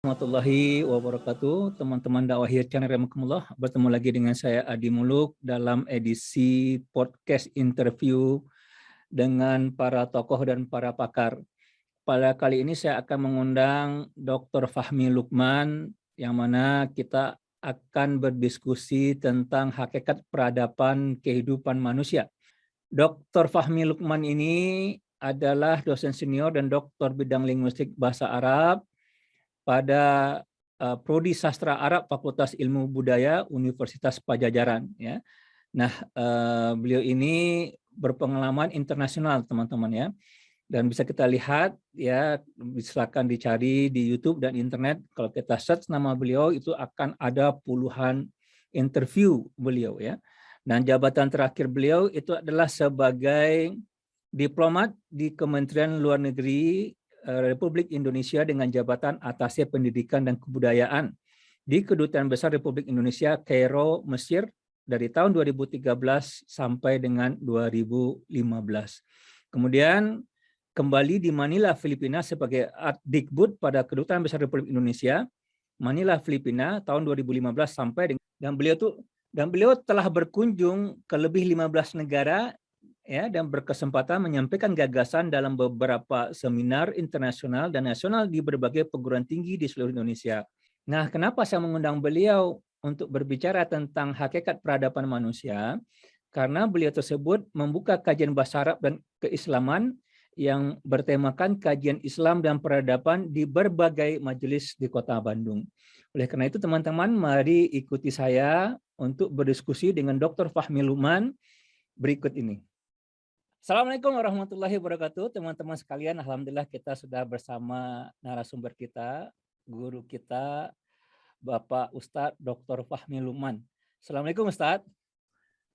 Warahmatullahi wabarakatuh, teman-teman dakwah channel Rahimakumullah. Bertemu lagi dengan saya Adi Muluk dalam edisi podcast interview dengan para tokoh dan para pakar. Pada kali ini saya akan mengundang Dr. Fahmi Lukman, yang mana kita akan berdiskusi tentang hakikat peradaban kehidupan manusia. Dr. Fahmi Lukman ini adalah dosen senior dan doktor bidang linguistik bahasa Arab pada Prodi Sastra Arab Fakultas Ilmu Budaya Universitas Pajajaran, ya. Nah, beliau ini berpengalaman internasional, teman-teman, ya. Dan bisa kita lihat, ya, silakan dicari di YouTube dan internet. Kalau kita search nama beliau, itu akan ada puluhan interview beliau, ya. Dan jabatan terakhir beliau itu adalah sebagai diplomat di Kementerian Luar Negeri Republik Indonesia dengan jabatan Atasé Pendidikan dan Kebudayaan di Kedutaan Besar Republik Indonesia Kairo, Mesir dari tahun 2013 sampai dengan 2015. Kemudian kembali di Manila, Filipina sebagai Adikbud pada Kedutaan Besar Republik Indonesia Manila, Filipina tahun 2015 sampai dengan dan beliau telah berkunjung ke lebih 15 negara, ya, dan berkesempatan menyampaikan gagasan dalam beberapa seminar internasional dan nasional di berbagai perguruan tinggi di seluruh Indonesia. Nah, kenapa saya mengundang beliau untuk berbicara tentang hakikat peradaban manusia? Karena beliau tersebut membuka kajian bahasa Arab dan keislaman yang bertemakan kajian Islam dan peradaban di berbagai majelis di Kota Bandung. Oleh karena itu, teman-teman, mari ikuti saya untuk berdiskusi dengan Dr. Fahmi Lukman berikut ini. Assalamualaikum warahmatullahi wabarakatuh, teman-teman sekalian. Alhamdulillah kita sudah bersama narasumber kita, guru kita, Bapak Ustadz Dr. Fahmi Lukman. Assalamualaikum Ustadz.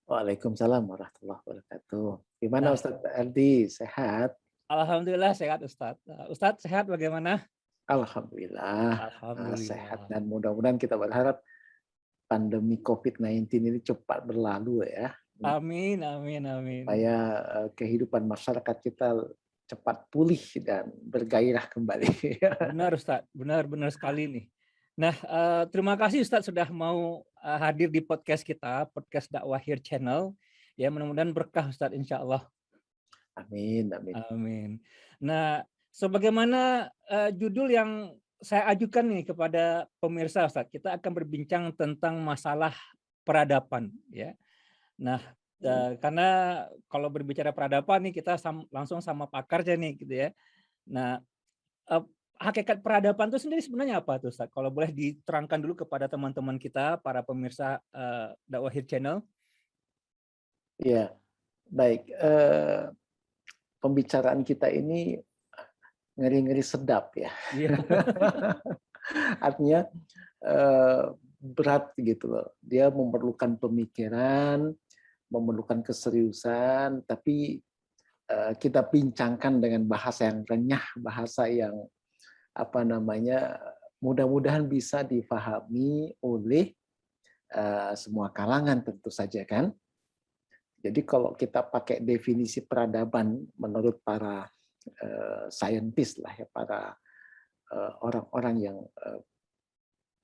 Waalaikumsalam warahmatullahi wabarakatuh. Gimana Nah, Ustadz Aldi, sehat? Alhamdulillah sehat Ustadz. Ustadz sehat bagaimana? Alhamdulillah, sehat, Alhamdulillah. dan mudah-mudahan kita berharap pandemi COVID-19 ini cepat berlalu ya. Amin, amin, amin. Supaya kehidupan masyarakat kita cepat pulih dan bergairah kembali. Benar Ustadz, benar sekali nih. Nah, terima kasih Ustadz sudah mau hadir di podcast kita, podcast Dakwah Here Channel. Ya, mudah-mudahan berkah Ustadz, insya Allah. Amin, amin. Amin. Nah, sebagaimana judul yang saya ajukan nih kepada pemirsa Ustadz, kita akan berbincang tentang masalah peradaban, ya. Nah, karena kalau berbicara peradaban nih kita langsung sama pakarnya nih, gitu ya. Nah, hakikat peradaban itu sendiri sebenarnya apa tuh Ustadz? Kalau boleh diterangkan dulu kepada teman-teman kita, para pemirsa Dakwah Here Channel. Ya, baik. Pembicaraan kita ini ngeri-ngeri sedap ya. Iya. Artinya berat gitu loh. Dia memerlukan pemikiran, memerlukan keseriusan, tapi kita bincangkan dengan bahasa yang renyah, bahasa yang mudah-mudahan bisa difahami oleh semua kalangan tentu saja kan. Jadi kalau kita pakai definisi peradaban menurut para saintis lah ya, para orang-orang yang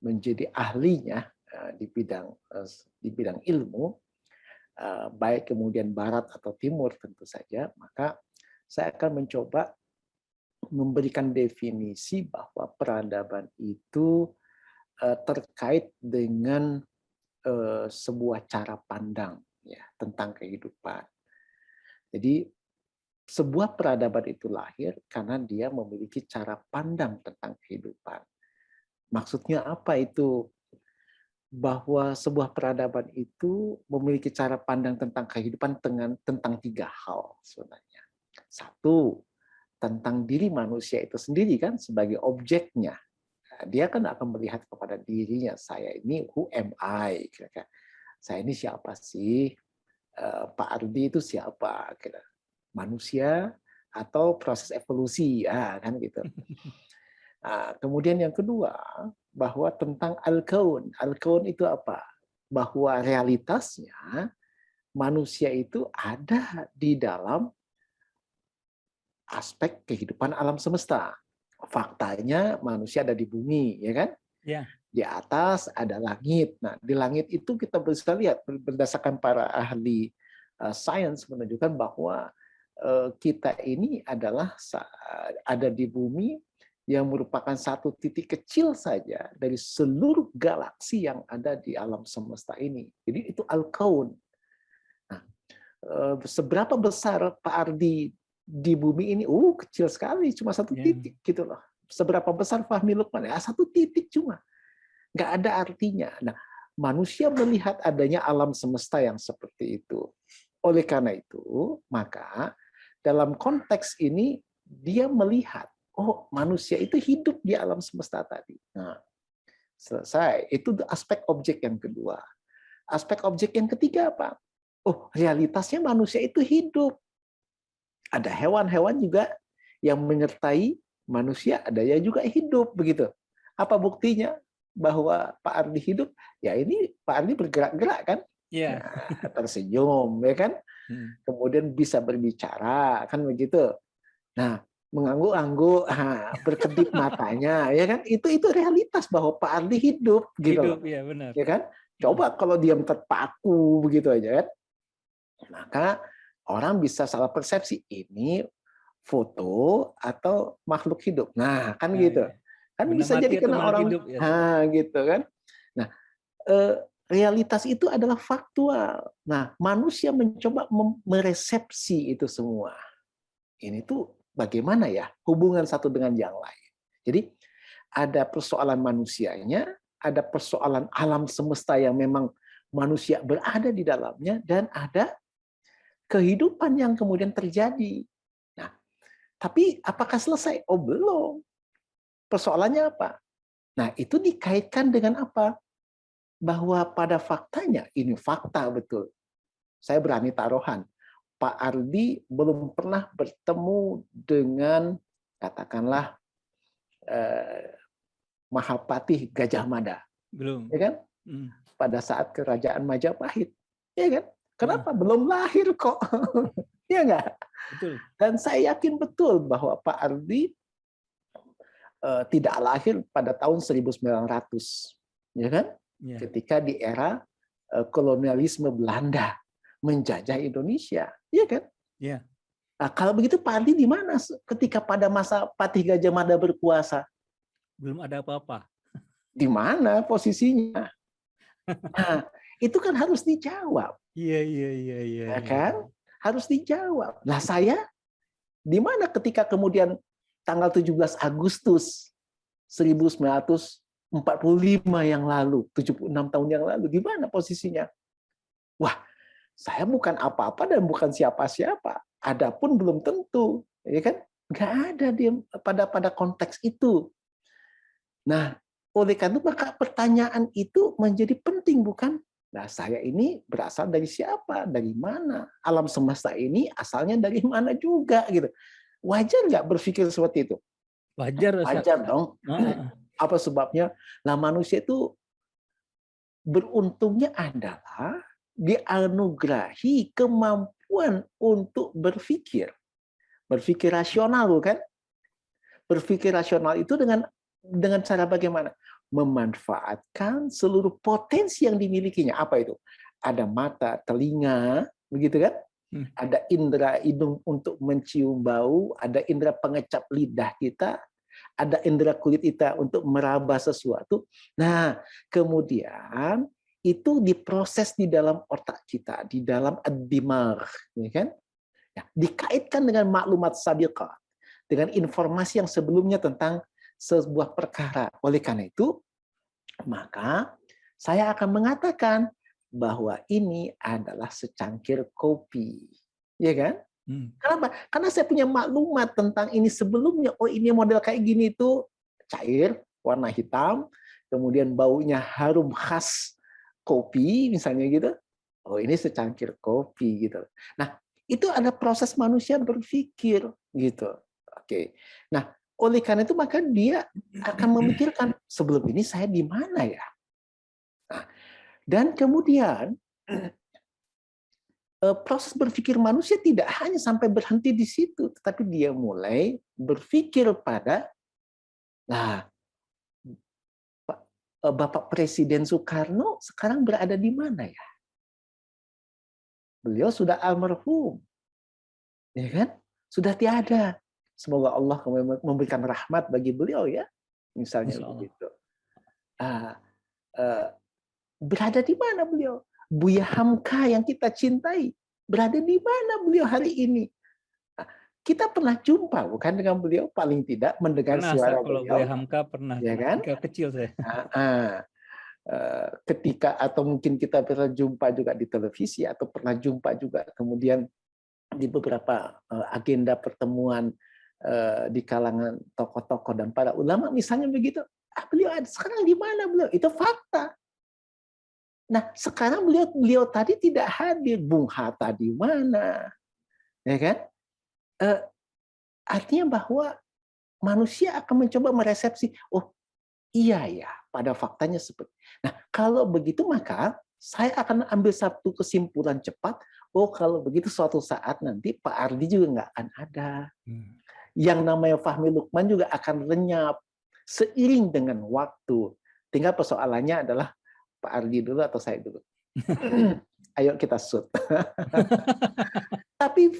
menjadi ahlinya di bidang ilmu, baik kemudian barat atau timur tentu saja, maka saya akan mencoba memberikan definisi bahwa peradaban itu terkait dengan sebuah cara pandang ya tentang kehidupan. Jadi sebuah peradaban itu lahir karena dia memiliki cara pandang tentang kehidupan. Maksudnya apa itu? Bahwa sebuah peradaban itu memiliki cara pandang tentang kehidupan tentang tiga hal sebenarnya. Satu, tentang diri manusia itu sendiri kan sebagai objeknya. Dia kan akan melihat kepada dirinya, saya ini who am I? Saya ini siapa sih? Pak Ardi itu siapa? Manusia atau proses evolusi, ya kan gitu. Nah, kemudian yang kedua, bahwa tentang al-kaun. Al-kaun itu apa? Bahwa realitasnya manusia itu ada di dalam aspek kehidupan alam semesta. faktanya manusia ada di bumi, ya kan? Ya. Di atas ada langit. Nah, di langit itu kita bisa lihat berdasarkan para ahli sains menunjukkan bahwa kita ini adalah ada di bumi yang merupakan satu titik kecil saja dari seluruh galaksi yang ada di alam semesta ini. Jadi itu al-kaun. Nah, seberapa besar Pak Ardi di bumi ini? Kecil sekali, cuma satu titik gitu loh. Seberapa besar Fahmi Lukman? Ya, satu titik cuma. Nggak ada artinya. Nah, manusia melihat adanya alam semesta yang seperti itu. Oleh karena itu, maka dalam konteks ini dia melihat, manusia itu hidup di alam semesta tadi. Nah, selesai. Itu aspek objek yang kedua. Aspek objek yang ketiga apa? Realitasnya manusia itu hidup. Ada hewan-hewan juga yang menyertai manusia, ada yang juga hidup begitu. Apa buktinya bahwa Pak Ardi hidup? Ya ini Pak Ardi bergerak-gerak kan? Iya. Nah, tersenyum, ya kan? Kemudian bisa berbicara, kan begitu. Nah, mengangguk-angguk, berkedip matanya, ya kan? Itu realitas bahwa Pak Ardi hidup, gitu. Hidup, ya benar. Ya kan? Coba kalau diam terpaku begitu aja, kan? Maka orang bisa salah persepsi ini foto atau makhluk hidup. Nah, kan gitu. Kan Benda bisa mati jadi atau kena makhluk orang, hidup, ya. gitu kan. Nah, realitas itu adalah faktual. Nah, manusia mencoba meresepsi itu semua. Ini tuh bagaimana ya hubungan satu dengan yang lain. Jadi ada persoalan manusianya, ada persoalan alam semesta yang memang manusia berada di dalamnya, dan ada kehidupan yang kemudian terjadi. Nah, tapi apakah selesai? Belum. Persoalannya apa? Nah, itu dikaitkan dengan apa? Bahwa pada faktanya, ini fakta betul. Saya berani taruhan. Pak Ardi belum pernah bertemu dengan, katakanlah, Mahapatih Gajah Mada. Belum. Ya kan? Pada saat kerajaan Majapahit. Ya kan? Kenapa? Belum lahir kok. Ya nggak? Betul. Dan saya yakin betul bahwa Pak Ardi tidak lahir pada tahun 1900, ya kan? Ya. Ketika di era kolonialisme Belanda menjajah Indonesia, ya kan? Ya. Nah, kalau begitu Pak Ardi di mana ketika pada masa Patih Gajah Mada berkuasa? Belum ada apa-apa. Di mana posisinya? Nah, itu kan harus dijawab. Iya. Ya kan? Harus dijawab. Lah saya di mana ketika kemudian tanggal 17 Agustus 1945 yang lalu, 76 tahun yang lalu, di mana posisinya? Wah, saya bukan apa-apa dan bukan siapa-siapa. Adapun belum tentu, ya kan? Nggak ada dia pada konteks itu. Nah, oleh karena itu maka pertanyaan itu menjadi penting, bukan? Nah, saya ini berasal dari siapa? Dari mana? Alam semesta ini asalnya dari mana juga, gitu. Wajar nggak berpikir seperti itu? Wajar. Wajar dong. Apa sebabnya? Nah, manusia itu beruntungnya adalah dianugerahi kemampuan untuk berpikir. Berpikir rasional, bukan? Berpikir rasional itu dengan cara bagaimana? Memanfaatkan seluruh potensi yang dimilikinya. Apa itu? Ada mata, telinga, begitu kan? Ada indera hidung untuk mencium bau, ada indera pengecap lidah kita, ada indera kulit kita untuk meraba sesuatu. Nah, kemudian itu diproses di dalam otak kita, di dalam ad-dimagh, ya kan? Ya, dikaitkan dengan maklumat sabiqah, dengan informasi yang sebelumnya tentang sebuah perkara. Oleh karena itu, maka saya akan mengatakan bahwa ini adalah secangkir kopi. Ya kan? Kenapa? Karena saya punya maklumat tentang ini sebelumnya. Oh, ini model kayak gini itu cair, warna hitam, kemudian baunya harum khas kopi misalnya gitu. Oh, ini secangkir kopi gitu. Nah, itu ada proses manusia berpikir gitu. Oke. Nah, oleh karena itu maka dia akan memikirkan sebelum ini saya di mana ya? Nah, dan kemudian proses berpikir manusia tidak hanya sampai berhenti di situ, tetapi dia mulai berpikir pada Nah, Bapak Presiden Soekarno sekarang berada di mana ya? Beliau sudah almarhum, ya kan? Sudah tiada. Semoga Allah memberikan rahmat bagi beliau ya, misalnya Insya Allah. begitu. Ah, berada di mana beliau? Buya Hamka yang kita cintai, berada di mana beliau hari ini? Kita pernah jumpa bukan dengan beliau, paling tidak mendengar Pernah Ustaz, suara kalau Buya beliau, Hamka pernah ya kan? ketika kecil saya. Ketika atau mungkin kita pernah jumpa juga di televisi atau pernah jumpa juga kemudian di beberapa agenda pertemuan di kalangan tokoh-tokoh dan para ulama misalnya begitu. Beliau ada sekarang di mana beliau? Itu fakta. Nah, sekarang beliau tadi tidak hadir. Bung Hatta di mana? Ya kan? Artinya bahwa manusia akan mencoba meresepsi, oh iya ya, pada faktanya seperti. Nah, kalau begitu maka saya akan ambil satu kesimpulan cepat, oh kalau begitu suatu saat nanti Pak Ardi juga nggak akan ada. Yang namanya Fahmi Lukman juga akan lenyap seiring dengan waktu. Tinggal persoalannya adalah Pak Ardi dulu atau saya dulu. Ayo kita shoot. Tapi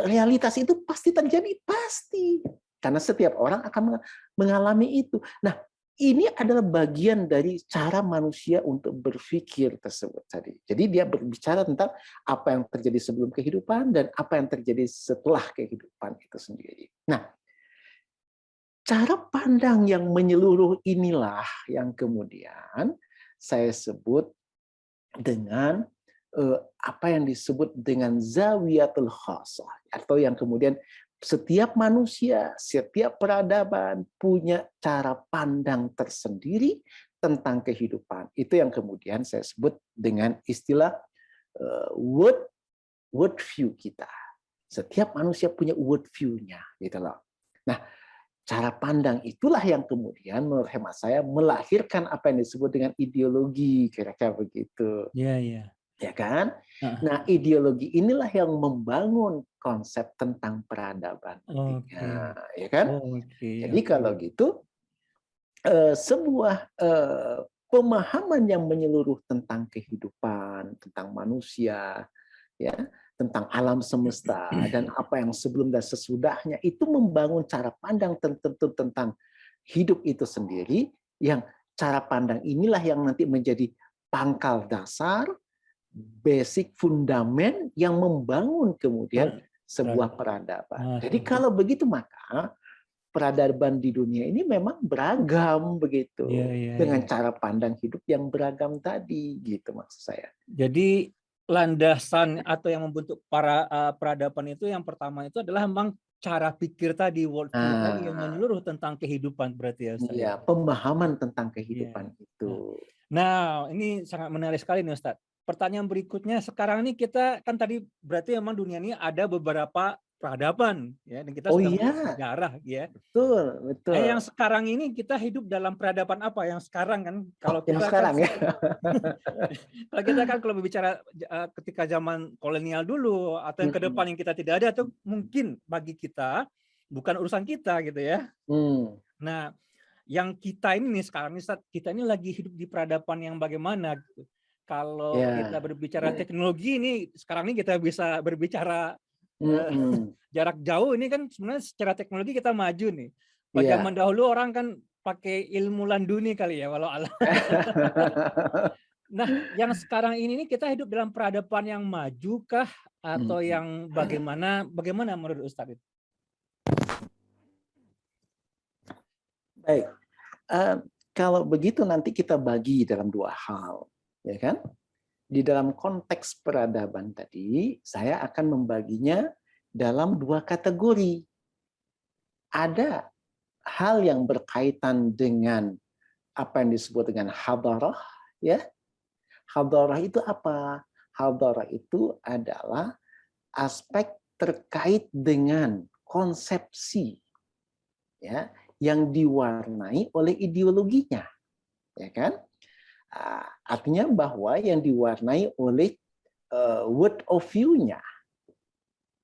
realitas itu pasti terjadi, pasti. Karena setiap orang akan mengalami itu. Nah, ini adalah bagian dari cara manusia untuk berpikir tersebut tadi. Jadi dia berbicara tentang apa yang terjadi sebelum kehidupan dan apa yang terjadi setelah kehidupan itu sendiri. Nah, cara pandang yang menyeluruh inilah yang kemudian saya sebut dengan apa yang disebut dengan zawiyatul khasah, atau yang kemudian setiap manusia, setiap peradaban punya cara pandang tersendiri tentang kehidupan. Itu yang kemudian saya sebut dengan istilah world view kita. Setiap manusia punya world view-nya, gitu loh. Nah, cara pandang itulah yang kemudian menurut hemat saya melahirkan apa yang disebut dengan ideologi, kira-kira begitu. Iya, iya. Ya kan? Nah, ideologi inilah yang membangun konsep tentang peradaban nantinya, ya kan? Jadi kalau gitu sebuah pemahaman yang menyeluruh tentang kehidupan, tentang manusia, ya, tentang alam semesta dan apa yang sebelum dan sesudahnya itu membangun cara pandang tertentu tentang hidup itu sendiri, yang cara pandang inilah yang nanti menjadi pangkal dasar, basic fundamen yang membangun kemudian sebuah peradaban. Jadi kalau begitu maka peradaban di dunia ini memang beragam begitu, dengan cara pandang hidup yang beragam tadi, gitu maksud saya. Jadi landasan atau yang membentuk para peradaban itu yang pertama itu adalah memang cara pikir tadi, worldview tadi yang menyeluruh tentang kehidupan berarti ya Ustaz. Iya, pemahaman tentang kehidupan itu. Nah, ini sangat menarik sekali nih Ustaz. Pertanyaan berikutnya, sekarang ini kita kan tadi berarti memang dunia ini ada beberapa peradaban ya, dan kita sudah melihat sejarah ya. Betul, betul. Yang sekarang ini kita hidup dalam peradaban apa yang sekarang kan? Kalau kita yang sekarang kan, ya. kalau kita kan kalau berbicara ketika zaman kolonial dulu atau yang ke depan yang kita tidak ada, itu mungkin bagi kita bukan urusan kita gitu ya. Nah, yang kita ini nih sekarang ini kita ini lagi hidup di peradaban yang bagaimana gitu. Kalau kita berbicara teknologi ini sekarang ini kita bisa berbicara jarak jauh, ini kan sebenarnya secara teknologi kita maju nih. Pada zaman dahulu orang kan pakai ilmu landuni kali ya, walau alam. Nah, yang sekarang ini kita hidup dalam peradaban yang maju kah atau yang bagaimana menurut Ustadz itu? Baik, kalau begitu nanti kita bagi dalam dua hal, ya kan? Di dalam konteks peradaban tadi, saya akan membaginya dalam dua kategori. Ada hal yang berkaitan dengan apa yang disebut dengan hadarah, ya. Hadarah itu apa? Hadarah itu adalah aspek terkait dengan konsepsi, ya, yang diwarnai oleh ideologinya, ya kan? Artinya bahwa yang diwarnai oleh world of view-nya,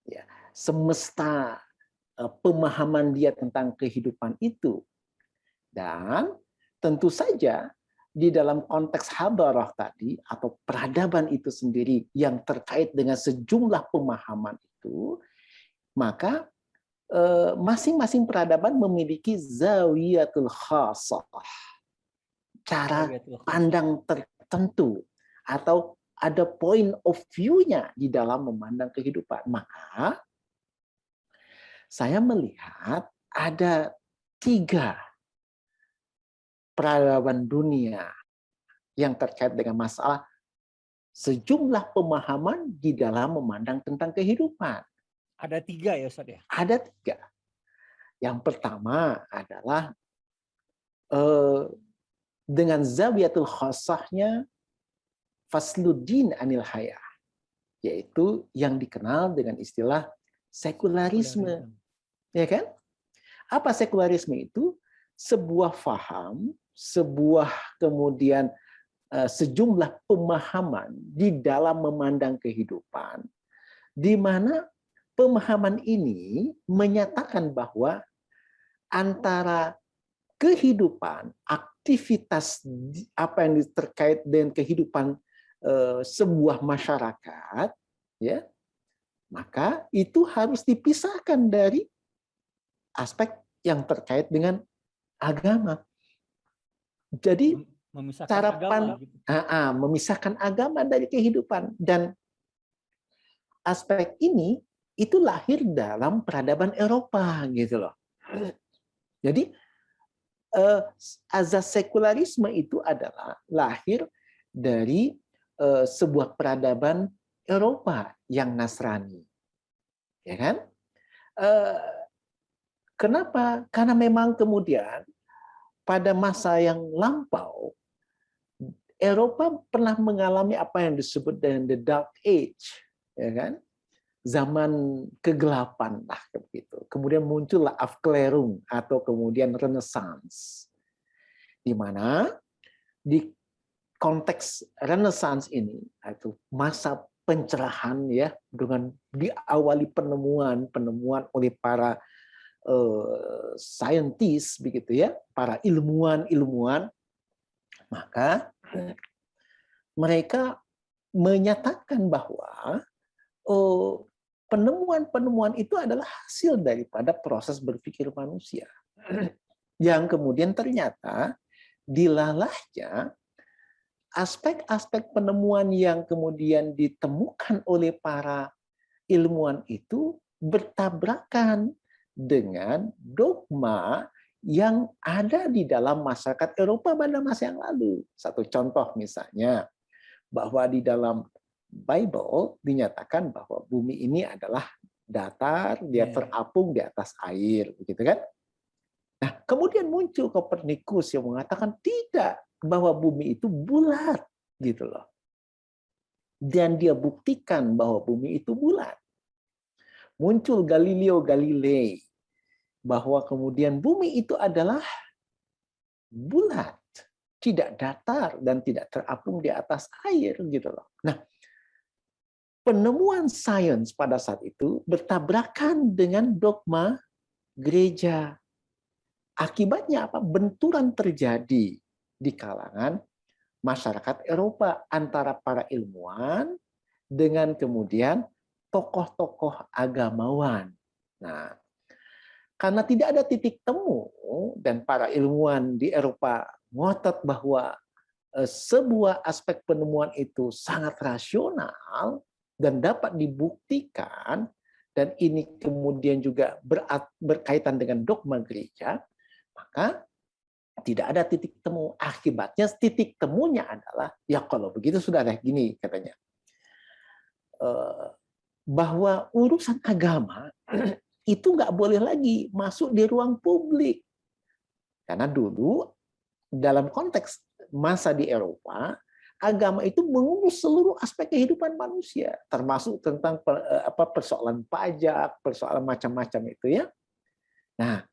ya, semesta pemahaman dia tentang kehidupan itu Dan tentu saja di dalam konteks hadarah tadi atau peradaban itu sendiri yang terkait dengan sejumlah pemahaman itu, maka masing-masing peradaban memiliki zawiyatul khasah, cara pandang tertentu atau ada point of view-nya di dalam memandang kehidupan. Maka saya melihat ada 3 peradaban dunia yang terkait dengan masalah sejumlah pemahaman di dalam memandang tentang kehidupan. Ada 3 ya Ustaz ya? Ada 3. Yang pertama adalah dengan zawiyatul khasahnya fasluddin anil hayah, yaitu yang dikenal dengan istilah sekularisme. Ya kan? Apa sekularisme itu? Sebuah faham, sebuah kemudian sejumlah pemahaman di dalam memandang kehidupan, di mana pemahaman ini menyatakan bahwa antara kehidupan, aktivitas apa yang terkait dengan kehidupan sebuah masyarakat, ya, maka itu harus dipisahkan dari aspek yang terkait dengan agama. Jadi memisahkan agama, memisahkan agama dari kehidupan, dan aspek ini itu lahir dalam peradaban Eropa gitu loh. Jadi azas sekularisme itu adalah lahir dari sebuah peradaban Eropa yang Nasrani, ya kan? Kenapa? Karena memang kemudian pada masa yang lampau Eropa pernah mengalami apa yang disebut dengan the Dark Age, ya kan? Zaman kegelapan lah begitu. Kemudian muncullah Aufklärung atau kemudian Renaissance, di mana di konteks Renaissance ini itu masa pencerahan ya, dengan diawali penemuan oleh para saintis begitu ya, para ilmuwan, maka mereka menyatakan bahwa penemuan-penemuan itu adalah hasil daripada proses berpikir manusia yang kemudian ternyata dilalahnya aspek-aspek penemuan yang kemudian ditemukan oleh para ilmuwan itu bertabrakan dengan dogma yang ada di dalam masyarakat Eropa pada masa yang lalu. Satu contoh misalnya, bahwa di dalam Bible dinyatakan bahwa bumi ini adalah datar, dia terapung di atas air, begitu kan? Nah, kemudian muncul Kopernikus yang mengatakan tidak, bahwa bumi itu bulat, gitu loh. Dan dia buktikan bahwa bumi itu bulat. Muncul Galileo Galilei, bahwa kemudian bumi itu adalah bulat, tidak datar dan tidak terapung di atas air, gitu loh. Nah, penemuan sains pada saat itu bertabrakan dengan dogma gereja. Akibatnya apa? Benturan terjadi di kalangan masyarakat Eropa antara para ilmuwan dengan kemudian tokoh-tokoh agamawan. Nah, karena tidak ada titik temu dan para ilmuwan di Eropa ngotot bahwa sebuah aspek penemuan itu sangat rasional dan dapat dibuktikan, dan ini kemudian juga berkaitan dengan dogma gereja, maka tidak ada titik temu. Akibatnya titik temunya adalah, ya kalau begitu sudah ada gini katanya, bahwa urusan agama itu nggak boleh lagi masuk di ruang publik. Karena dulu dalam konteks masa di Eropa, agama itu mengurus seluruh aspek kehidupan manusia, termasuk tentang persoalan pajak, persoalan macam-macam itu ya. Nah,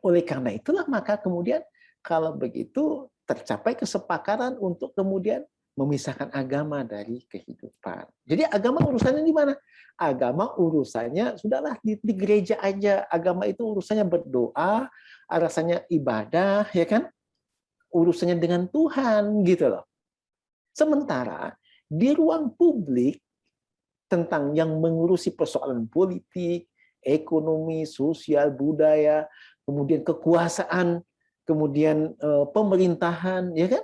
oleh karena itulah maka kemudian kalau begitu tercapai kesepakatan untuk kemudian memisahkan agama dari kehidupan. Jadi agama urusannya di mana? Agama urusannya sudahlah di gereja aja. Agama itu urusannya berdoa, rasanya ibadah, ya kan? Urusannya dengan Tuhan gitu loh. Sementara di ruang publik tentang yang mengurusi persoalan politik, ekonomi, sosial, budaya, kemudian kekuasaan, kemudian pemerintahan, ya kan?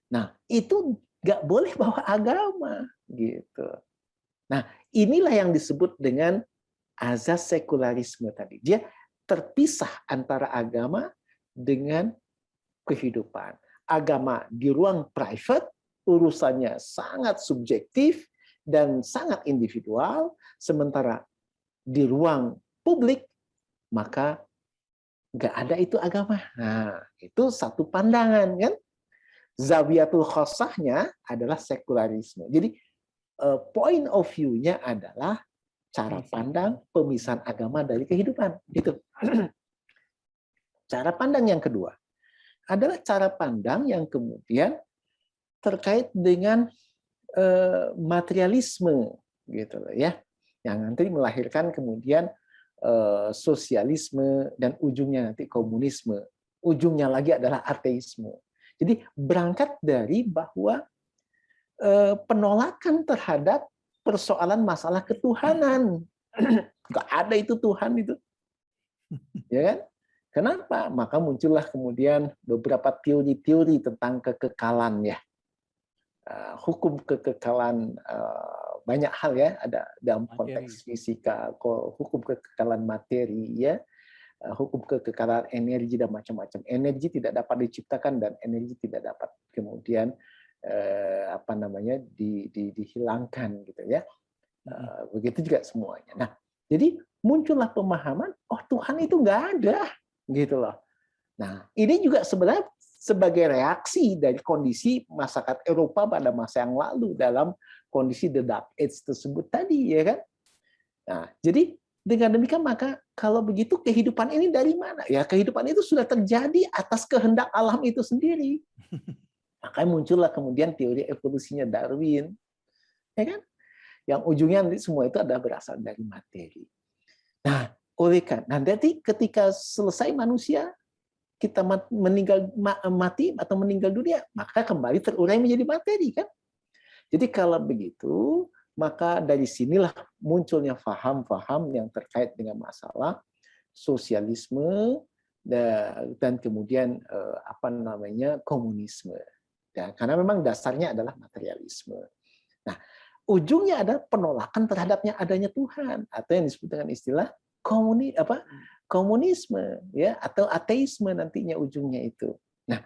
Nah, itu nggak boleh bawa agama gitu. Nah, inilah yang disebut dengan azas sekularisme tadi. Dia terpisah antara agama dengan kehidupan. Agama di ruang private urusannya sangat subjektif dan sangat individual, sementara di ruang publik maka nggak ada itu agama. Nah, itu satu pandangan kan. Zawiyatul khossahnya adalah sekularisme. Jadi point of view-nya adalah cara pandang pemisahan agama dari kehidupan. Itu. Cara pandang yang kedua adalah cara pandang yang kemudian terkait dengan materialisme gitu loh ya, yang nanti melahirkan kemudian sosialisme dan ujungnya nanti komunisme, ujungnya lagi adalah ateisme. Jadi berangkat dari bahwa penolakan terhadap persoalan masalah ketuhanan, nggak ada itu Tuhan itu, ya kan? Kenapa? Maka muncullah kemudian beberapa teori-teori tentang kekekalan ya. Hukum kekekalan banyak hal ya, ada dalam konteks fisika, hukum kekekalan materi ya, hukum kekekalan energi dan macam-macam. Energi tidak dapat diciptakan dan energi tidak dapat kemudian dihilangkan gitu ya. Begitu juga semuanya. Nah, jadi muncullah pemahaman, oh Tuhan itu nggak ada gitu loh. Nah, ini juga sebenarnya sebagai reaksi dari kondisi masyarakat Eropa pada masa yang lalu dalam kondisi the Dark Age tersebut tadi, ya kan? Nah, jadi dengan demikian maka kalau begitu kehidupan ini dari mana? Ya kehidupan itu sudah terjadi atas kehendak alam itu sendiri. Makanya muncullah kemudian teori evolusinya Darwin, ya kan? Yang ujungnya nanti semua itu adalah berasal dari materi. Nah, oleh karena nanti ketika selesai manusia kita mati atau meninggal dunia, maka kembali terurai menjadi materi kan. Jadi kalau begitu, maka dari sinilah munculnya faham-faham yang terkait dengan masalah sosialisme dan kemudian komunisme. Ya, karena memang dasarnya adalah materialisme. Nah, ujungnya ada penolakan terhadapnya adanya Tuhan atau yang disebut dengan istilah komunisme ya atau ateisme nantinya ujungnya itu. Nah,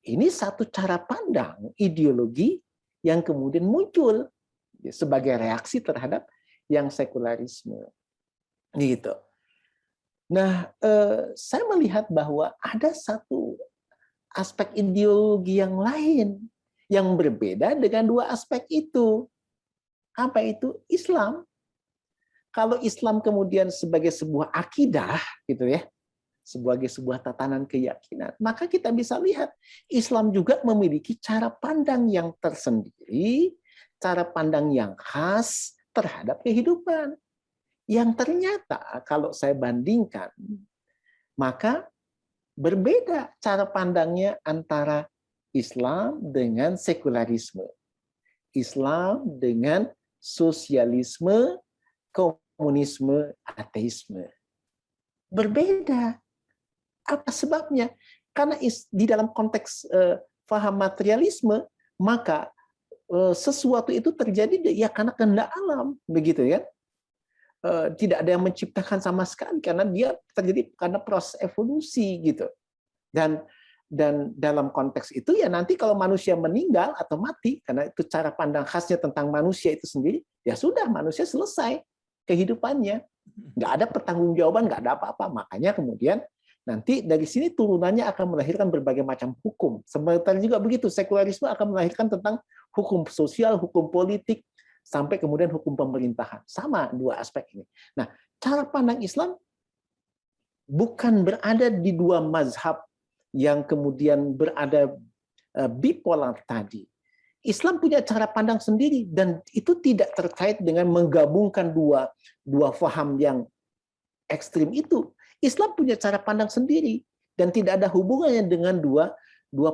ini satu cara pandang ideologi yang kemudian muncul sebagai reaksi terhadap yang sekularisme. Gitu. Nah, saya melihat bahwa ada satu aspek ideologi yang lain yang berbeda dengan dua aspek itu. Apa itu? Islam. Kalau Islam kemudian sebagai sebuah akidah, gitu ya, sebagai sebuah tatanan keyakinan, maka kita bisa lihat Islam juga memiliki cara pandang yang tersendiri, cara pandang yang khas terhadap kehidupan. Yang ternyata kalau saya bandingkan, maka berbeda cara pandangnya antara Islam dengan sekularisme, Islam dengan sosialisme, komunisme, ateisme. Berbeda. Apa sebabnya? Karena di dalam konteks paham materialisme, maka sesuatu itu terjadi ya karena kehendak alam, begitu ya. Tidak ada yang menciptakan sama sekali karena dia terjadi karena proses evolusi gitu. Dan dalam konteks itu ya nanti kalau manusia meninggal atau mati, karena itu cara pandang khasnya tentang manusia itu sendiri, ya sudah manusia selesai kehidupannya, nggak ada pertanggungjawaban, nggak ada apa-apa. Makanya kemudian nanti dari sini turunannya akan melahirkan berbagai macam hukum. Sebenarnya juga begitu, sekularisme akan melahirkan tentang hukum sosial, hukum politik, sampai kemudian hukum pemerintahan. Sama dua aspek ini. Nah, cara pandang Islam bukan berada di dua mazhab yang kemudian berada bipolar tadi. Islam punya cara pandang sendiri, dan itu tidak terkait dengan menggabungkan dua faham yang ekstrim itu. Islam punya cara pandang sendiri dan tidak ada hubungannya dengan dua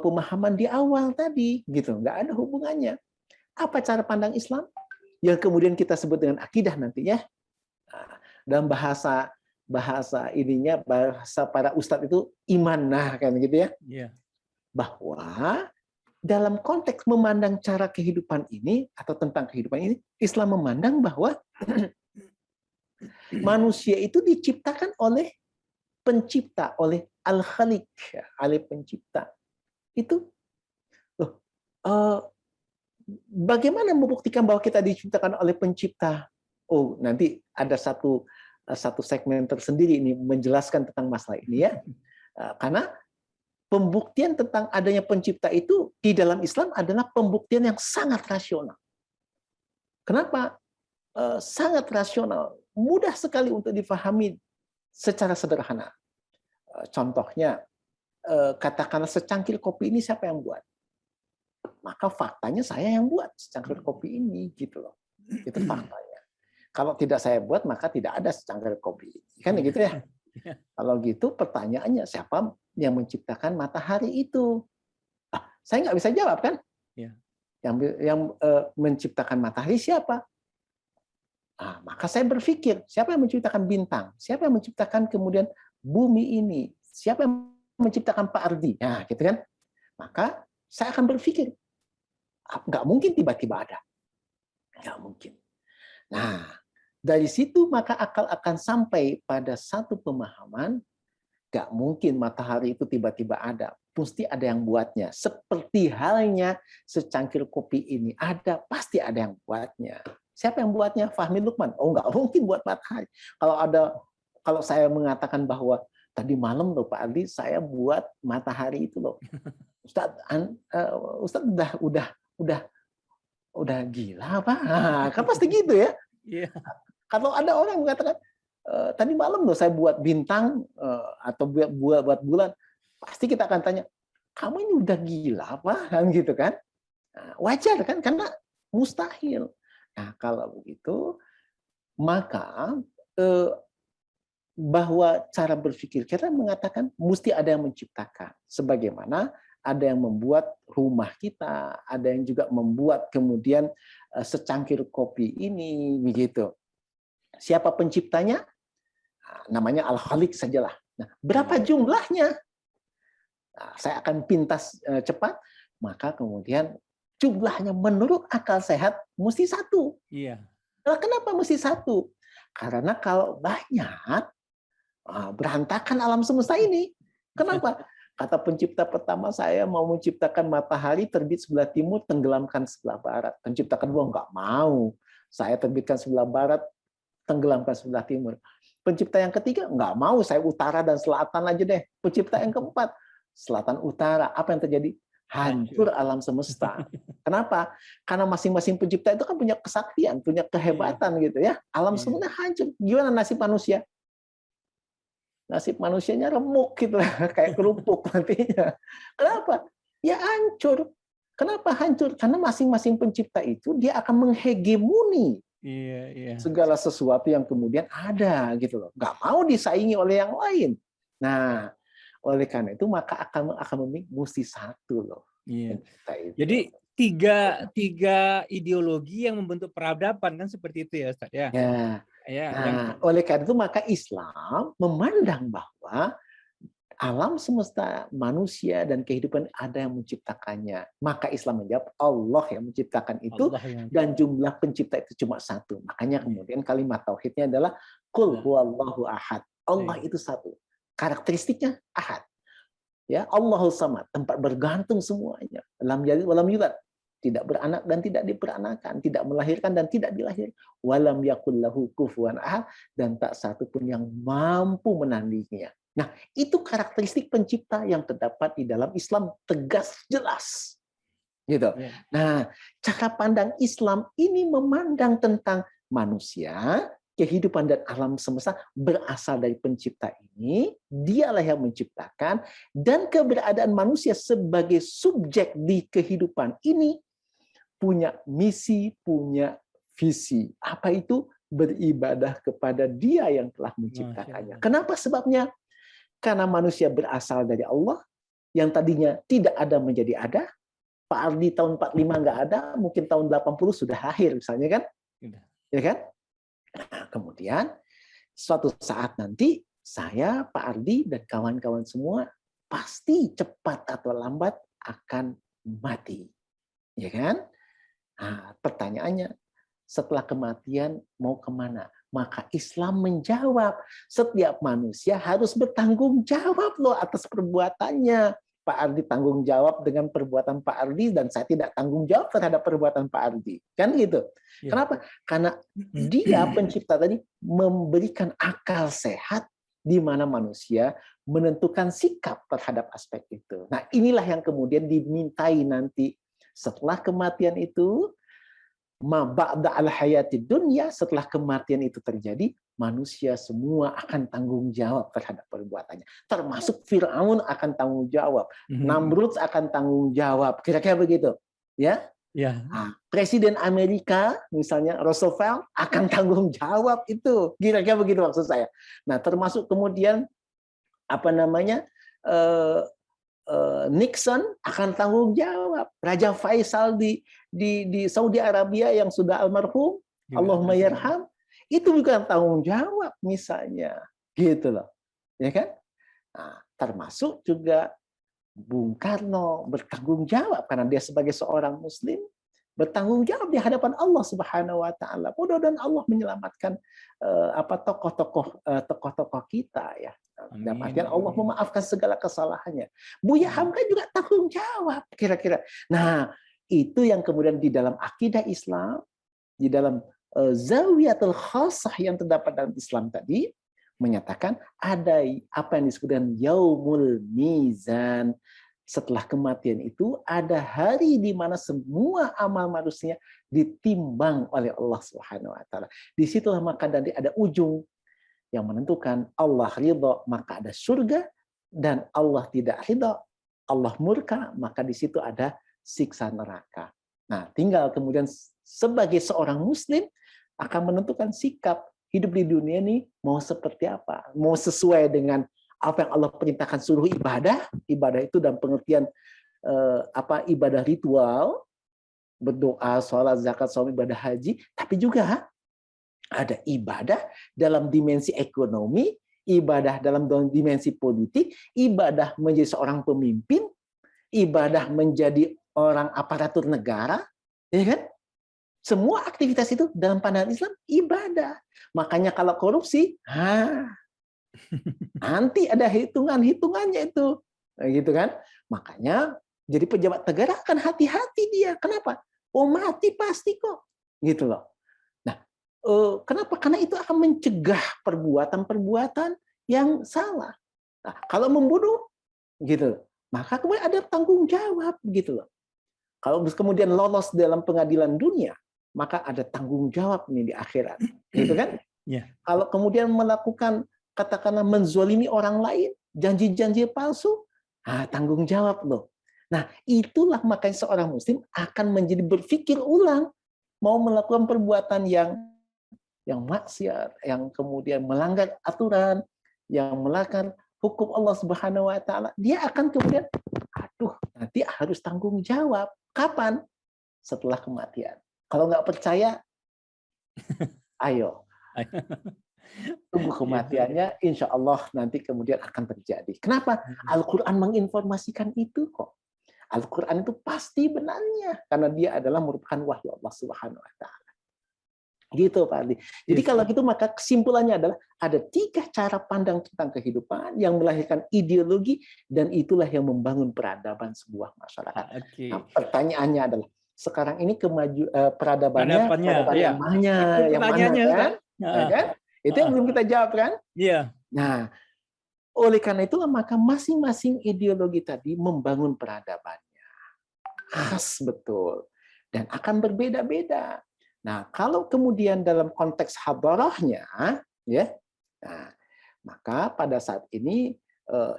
pemahaman di awal tadi, gitu. Nggak ada hubungannya. Apa cara pandang Islam yang kemudian kita sebut dengan akidah nantinya? Nah, dalam bahasa para ustadz itu iman, nah kan gitu ya. Yeah. Bahwa dalam konteks memandang cara kehidupan ini atau tentang kehidupan ini, Islam memandang bahwa manusia itu diciptakan oleh pencipta, oleh Al-Khaliq, oleh pencipta. Itu loh, bagaimana membuktikan bahwa kita diciptakan oleh pencipta? Oh, nanti ada satu segmen tersendiri ini menjelaskan tentang masalah ini ya. Karena pembuktian tentang adanya pencipta itu di dalam Islam adalah pembuktian yang sangat rasional. Kenapa? Sangat rasional, mudah sekali untuk difahami secara sederhana. Contohnya, katakanlah secangkir kopi ini siapa yang buat? Maka faktanya saya yang buat secangkir kopi ini, gitu loh. Itu faktanya. Kalau tidak saya buat, maka tidak ada secangkir kopi. Kan gitu ya? Kalau gitu pertanyaannya, siapa yang menciptakan matahari itu? Saya nggak bisa jawab kan? Ya. Yang menciptakan matahari siapa? Maka saya berpikir, siapa yang menciptakan bintang? Siapa yang menciptakan kemudian bumi ini? Siapa yang menciptakan Pak Ardi? Nah, gitu kan? Maka saya akan berpikir, nggak mungkin tiba-tiba ada. Nggak mungkin. Nah, dari situ maka akal akan sampai pada satu pemahaman, nggak mungkin matahari itu tiba-tiba ada. Pasti ada yang buatnya. Seperti halnya secangkir kopi ini ada, pasti ada yang buatnya. Siapa yang buatnya? Fahmi Lukman. Oh, nggak mungkin buat matahari. Kalau saya mengatakan bahwa tadi malam loh Pak Ardi, saya buat matahari itu loh. Ustadz udah gila apa? Kan pasti gitu ya. Yeah. Kalau ada orang mengatakan tadi malam loh saya buat bintang atau buat bulan, pasti kita akan tanya, kamu ini udah gila apa? Kan gitu kan? Wajar kan? Karena mustahil. Nah, kalau begitu, maka bahwa cara berpikir kita mengatakan mesti ada yang menciptakan. Sebagaimana ada yang membuat rumah kita, ada yang juga membuat kemudian secangkir kopi ini, begitu. Siapa penciptanya? Namanya Al-Khaliq sajalah. Nah, berapa jumlahnya? Nah, saya akan pintas cepat, maka kemudian jumlahnya menurut akal sehat mesti satu. Iya. Nah, kenapa mesti satu? Karena kalau banyak, berantakan alam semesta ini. Kenapa? Kata pencipta pertama, saya mau menciptakan matahari terbit sebelah timur, tenggelamkan sebelah barat. Pencipta kedua, nggak mau. Saya terbitkan sebelah barat, tenggelamkan sebelah timur. Pencipta yang ketiga, nggak mau. Saya utara dan selatan aja deh. Pencipta yang keempat, selatan utara. Apa yang terjadi? Hancur alam semesta. Kenapa? Karena masing-masing pencipta itu kan punya kesaktian, punya kehebatan gitu ya. Alam semesta hancur. Gimana nasib manusia? Nasib manusianya remuk gitu, kayak kerupuk nantinya. Kenapa? Ya hancur. Kenapa hancur? Karena masing-masing pencipta itu dia akan menghegemoni segala sesuatu yang kemudian ada gitu loh. Nggak mau disaingi oleh yang lain. Nah, oleh karena itu maka akan mesti satu loh. Iya. Jadi tiga ideologi yang membentuk peradaban kan seperti itu ya Ustaz ya. Ya. Nah, oleh karena itu maka Islam memandang bahwa alam semesta manusia dan kehidupan ada yang menciptakannya. Maka Islam menjawab Allah yang menciptakan itu dan jumlah pencipta itu cuma satu. Makanya kemudian kalimat tauhidnya adalah Qul huwallahu ahad. Allah itu satu. Karakteristiknya ahad. Ya, Allahul samad, tempat bergantung semuanya. Lam yalid walam yulad. Tidak beranak dan tidak diperanakan, tidak melahirkan dan tidak dilahirkan. Walam yakul lahu kufuwan ahad, dan tak satu pun yang mampu menandinginya. Nah, itu karakteristik pencipta yang terdapat di dalam Islam tegas jelas. Gitu. Nah, cara pandang Islam ini memandang tentang manusia, kehidupan dan alam semesta berasal dari pencipta ini, dialah yang menciptakan, dan keberadaan manusia sebagai subjek di kehidupan ini punya misi, punya visi. Apa itu? Beribadah kepada Dia yang telah menciptakannya. Kenapa sebabnya? Karena manusia berasal dari Allah, yang tadinya tidak ada menjadi ada. Pak Ardi tahun 45 nggak ada, mungkin tahun 80 sudah lahir misalnya kan? Ya kan? Nah, kemudian suatu saat nanti saya, Pak Ardi, dan kawan-kawan semua pasti cepat atau lambat akan mati. Ya kan? Nah, pertanyaannya, setelah kematian mau kemana? Maka Islam menjawab, setiap manusia harus bertanggung jawab loh atas perbuatannya. Pak Ardi tanggung jawab dengan perbuatan Pak Ardi, dan saya tidak tanggung jawab terhadap perbuatan Pak Ardi. Kan gitu. Ya. Kenapa? Karena Dia pencipta tadi memberikan akal sehat di mana manusia menentukan sikap terhadap aspek itu. Nah, inilah yang kemudian dimintai nanti setelah kematian itu, ma ba'da al-hayati dunya, setelah kematian itu terjadi, manusia semua akan tanggung jawab terhadap perbuatannya. Termasuk Firaun akan tanggung jawab, Namrud akan tanggung jawab, kira-kira begitu, ya. Ya. Nah, Presiden Amerika misalnya Roosevelt akan tanggung jawab itu, kira-kira begitu maksud saya. Nah, termasuk kemudian apa namanya? Nixon akan tanggung jawab. Raja Faisal di Saudi Arabia yang sudah almarhum, Allahumma yarham, itu bukan tanggung jawab misalnya, gitu loh, ya kan? Nah, termasuk juga Bung Karno bertanggung jawab karena dia sebagai seorang Muslim bertanggung jawab di hadapan Allah Subhanahu Wa Taala. Mudah-mudahan Allah menyelamatkan tokoh-tokoh kita ya. Dalam artian Allah memaafkan segala kesalahannya. Buya Hamka juga tanggung jawab kira-kira. Nah, itu yang kemudian di dalam akidah Islam, di dalam zawiyatul khasah yang terdapat dalam Islam tadi, menyatakan ada apa yang disebut dengan yaumul mizan. Setelah kematian itu ada hari di mana semua amal manusia ditimbang oleh Allah Subhanahu Wa Taala. Disitulah maka nanti ada ujung yang menentukan Allah ridho, maka ada surga, dan Allah tidak ridho, Allah murka, maka di situ ada siksa neraka. Nah, tinggal kemudian sebagai seorang Muslim akan menentukan sikap hidup di dunia ini mau seperti apa, mau sesuai dengan apa yang Allah perintahkan suruh ibadah. Ibadah itu dalam pengertian ibadah ritual, berdoa, sholat, zakat, saum, ibadah haji, tapi juga ada ibadah dalam dimensi ekonomi, ibadah dalam dimensi politik, ibadah menjadi seorang pemimpin, ibadah menjadi orang aparatur negara, ya kan? Semua aktivitas itu dalam pandangan Islam ibadah. Makanya kalau korupsi, nanti ada hitungannya itu, gitu kan? Makanya jadi pejabat negara akan hati-hati dia. Kenapa? Oh, mati pasti kok, gitu loh. Kenapa? Karena itu akan mencegah perbuatan-perbuatan yang salah. Nah, kalau membunuh, gitu, maka kemudian ada tanggung jawab, gitu loh. Kalau kemudian lolos dalam pengadilan dunia, maka ada tanggung jawab nih di akhirat, gitu kan? Yeah. Kalau kemudian melakukan, katakanlah menzolimi orang lain, janji-janji palsu, tanggung jawab loh. Nah, itulah makanya seorang Muslim akan menjadi berpikir ulang mau melakukan perbuatan yang maksiat, yang kemudian melanggar aturan, yang melanggar hukum Allah Subhanahu Wa Taala, dia akan kemudian, nanti harus tanggung jawab. Kapan? Setelah kematian. Kalau nggak percaya, ayo, tunggu kematiannya, insya Allah nanti kemudian akan terjadi. Kenapa? Al-Quran menginformasikan itu kok. Al-Quran itu pasti benarnya, karena dia adalah merupakan wahyu Allah Subhanahu Wa Taala. Gitu Pak Ardi. Jadi kalau gitu maka kesimpulannya adalah ada 3 cara pandang tentang kehidupan yang melahirkan ideologi, dan itulah yang membangun peradaban sebuah masyarakat. Nah, pertanyaannya adalah sekarang ini peradaban yang mana kan? Ya kan? Itu yang belum kita jawab kan? Iya. Nah, oleh karena itulah maka masing-masing ideologi tadi membangun peradabannya. Khas betul. Dan akan berbeda-beda. Nah, kalau kemudian dalam konteks hadarahnya, ya, maka pada saat ini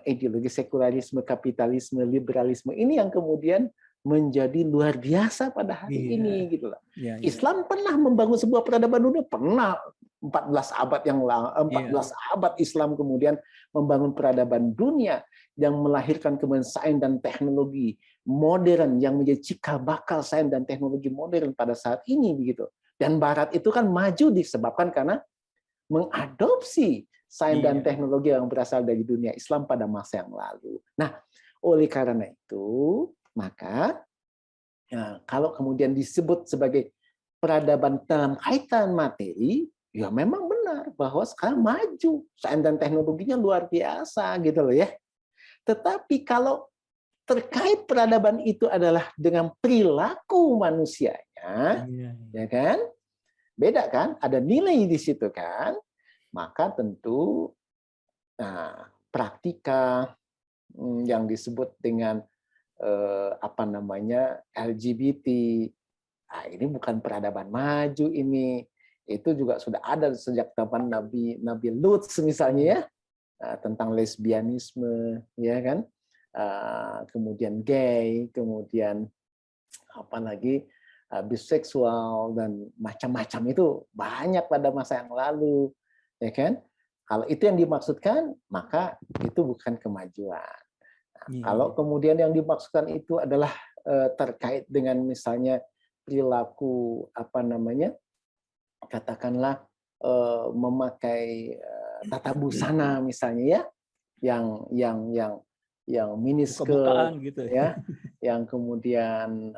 ideologi sekularisme, kapitalisme, liberalisme ini yang kemudian menjadi luar biasa pada hari Iya. ini gitu loh. Iya, iya. Islam pernah membangun sebuah peradaban dunia, pernah 14 abad yang lalu, 14 abad Islam kemudian membangun peradaban dunia yang melahirkan kemudian sains dan teknologi modern yang menjadi cikal bakal sains dan teknologi modern pada saat ini begitu. Dan Barat itu kan maju disebabkan karena mengadopsi sains dan teknologi yang berasal dari dunia Islam pada masa yang lalu. Nah, oleh karena itu, maka ya, kalau kemudian disebut sebagai peradaban dalam kaitan materi, ya memang benar bahwa sekarang maju, sains dan teknologinya luar biasa gitu loh ya. Tetapi kalau terkait peradaban itu adalah dengan perilaku manusianya, ya kan? Beda kan? Ada nilai di situ kan? Maka tentu praktika yang disebut dengan apa namanya LGBT, ini bukan peradaban maju ini. Itu juga sudah ada sejak zaman Nabi Lut misalnya ya, tentang lesbianisme, ya kan? Kemudian gay, kemudian apa lagi biseksual dan macam-macam itu banyak pada masa yang lalu, ya kan? Kalau itu yang dimaksudkan, maka itu bukan kemajuan. Kalau kemudian yang dimaksudkan itu adalah terkait dengan misalnya perilaku apa namanya, katakanlah memakai tata busana misalnya ya, yang miniskirt gitu ya, yang kemudian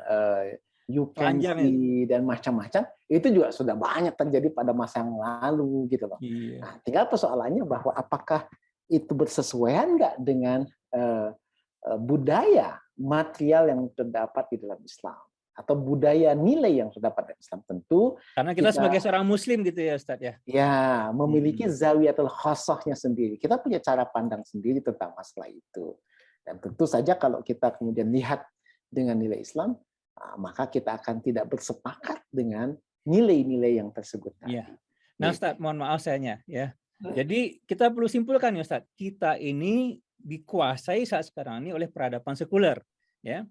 you can see dan macam-macam, itu juga sudah banyak terjadi pada masa yang lalu gitu loh. Nah, tinggal persoalannya bahwa apakah itu bersesuaian nggak dengan budaya material yang terdapat di dalam Islam atau budaya nilai yang terdapat dalam Islam. Tentu karena kita sebagai seorang muslim gitu ya Ustaz ya. Ya, memiliki zawiyatul khassahnya sendiri. Kita punya cara pandang sendiri tentang masalah itu. Dan tentu saja kalau kita kemudian lihat dengan nilai Islam, maka kita akan tidak bersepakat dengan nilai-nilai yang tersebut tadi. Ya. Nah Ustaz, mohon maaf sayanya ya. Jadi kita perlu simpulkan ya Ustaz, kita ini dikuasai saat sekarang ini oleh peradaban sekuler, ya.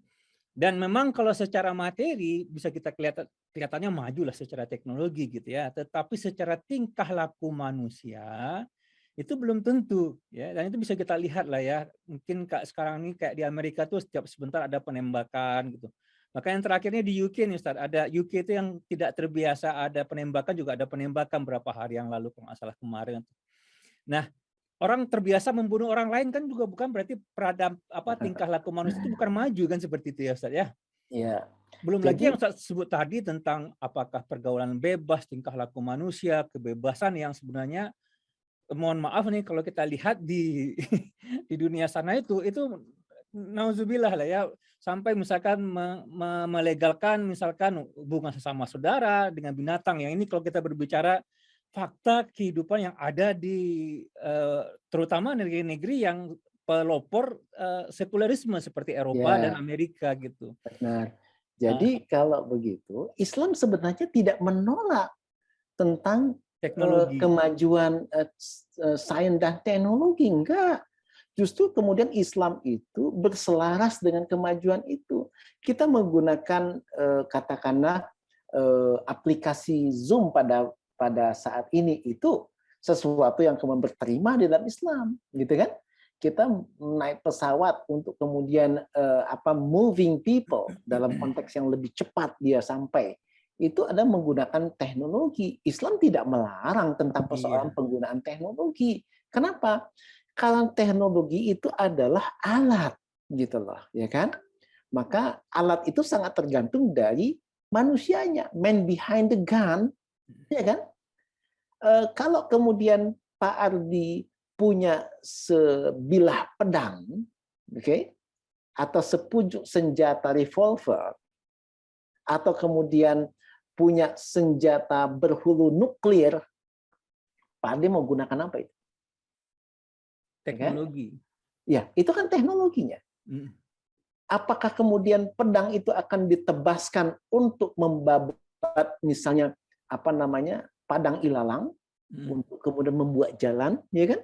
Dan memang kalau secara materi bisa kita kelihatannya maju lah secara teknologi gitu ya, tetapi secara tingkah laku manusia itu belum tentu ya, dan itu bisa kita lihat lah ya. Mungkin sekarang ini kayak di Amerika tuh setiap sebentar ada penembakan gitu. Maka yang terakhirnya di UK nih Ustaz, ada UK itu yang tidak terbiasa ada penembakan, juga ada penembakan berapa hari yang lalu kalau nggak salah kemarin. Nah, orang terbiasa membunuh orang lain kan juga bukan berarti tingkah laku manusia itu bukan maju kan, seperti itu ya Ustaz ya. Iya. Belum lagi yang Ustaz sebut tadi tentang apakah pergaulan bebas, tingkah laku manusia, kebebasan yang sebenarnya mohon maaf nih kalau kita lihat di di dunia sana itu nauzubillah lah ya, sampai misalkan melegalkan misalkan hubungan sesama saudara dengan binatang. Yang ini kalau kita berbicara fakta kehidupan yang ada di terutama negeri-negeri yang pelopor sekulerisme seperti Eropa dan Amerika gitu. Benar. Jadi kalau begitu, Islam sebenarnya tidak menolak tentang kemajuan sains dan teknologi, enggak. Justru kemudian Islam itu berselaras dengan kemajuan itu. Kita menggunakan katakanlah aplikasi Zoom pada saat ini itu sesuatu yang kemudian berterima di dalam Islam, gitu kan? Kita naik pesawat untuk kemudian moving people dalam konteks yang lebih cepat dia sampai. Itu ada menggunakan teknologi. Islam tidak melarang tentang persoalan penggunaan teknologi. Kenapa? Kalau teknologi itu adalah alat, gitu loh, ya kan? Maka alat itu sangat tergantung dari manusianya, man behind the gun, ya kan? Kalau kemudian Pak Ardi punya sebilah pedang, oke, atau sepucuk senjata revolver, atau kemudian punya senjata berhulu nuklir, Pak Ardi mau gunakan apa itu? Teknologi. Ya, itu kan teknologinya. Apakah kemudian pedang itu akan ditebaskan untuk membabat misalnya padang ilalang untuk kemudian membuat jalan, ya kan?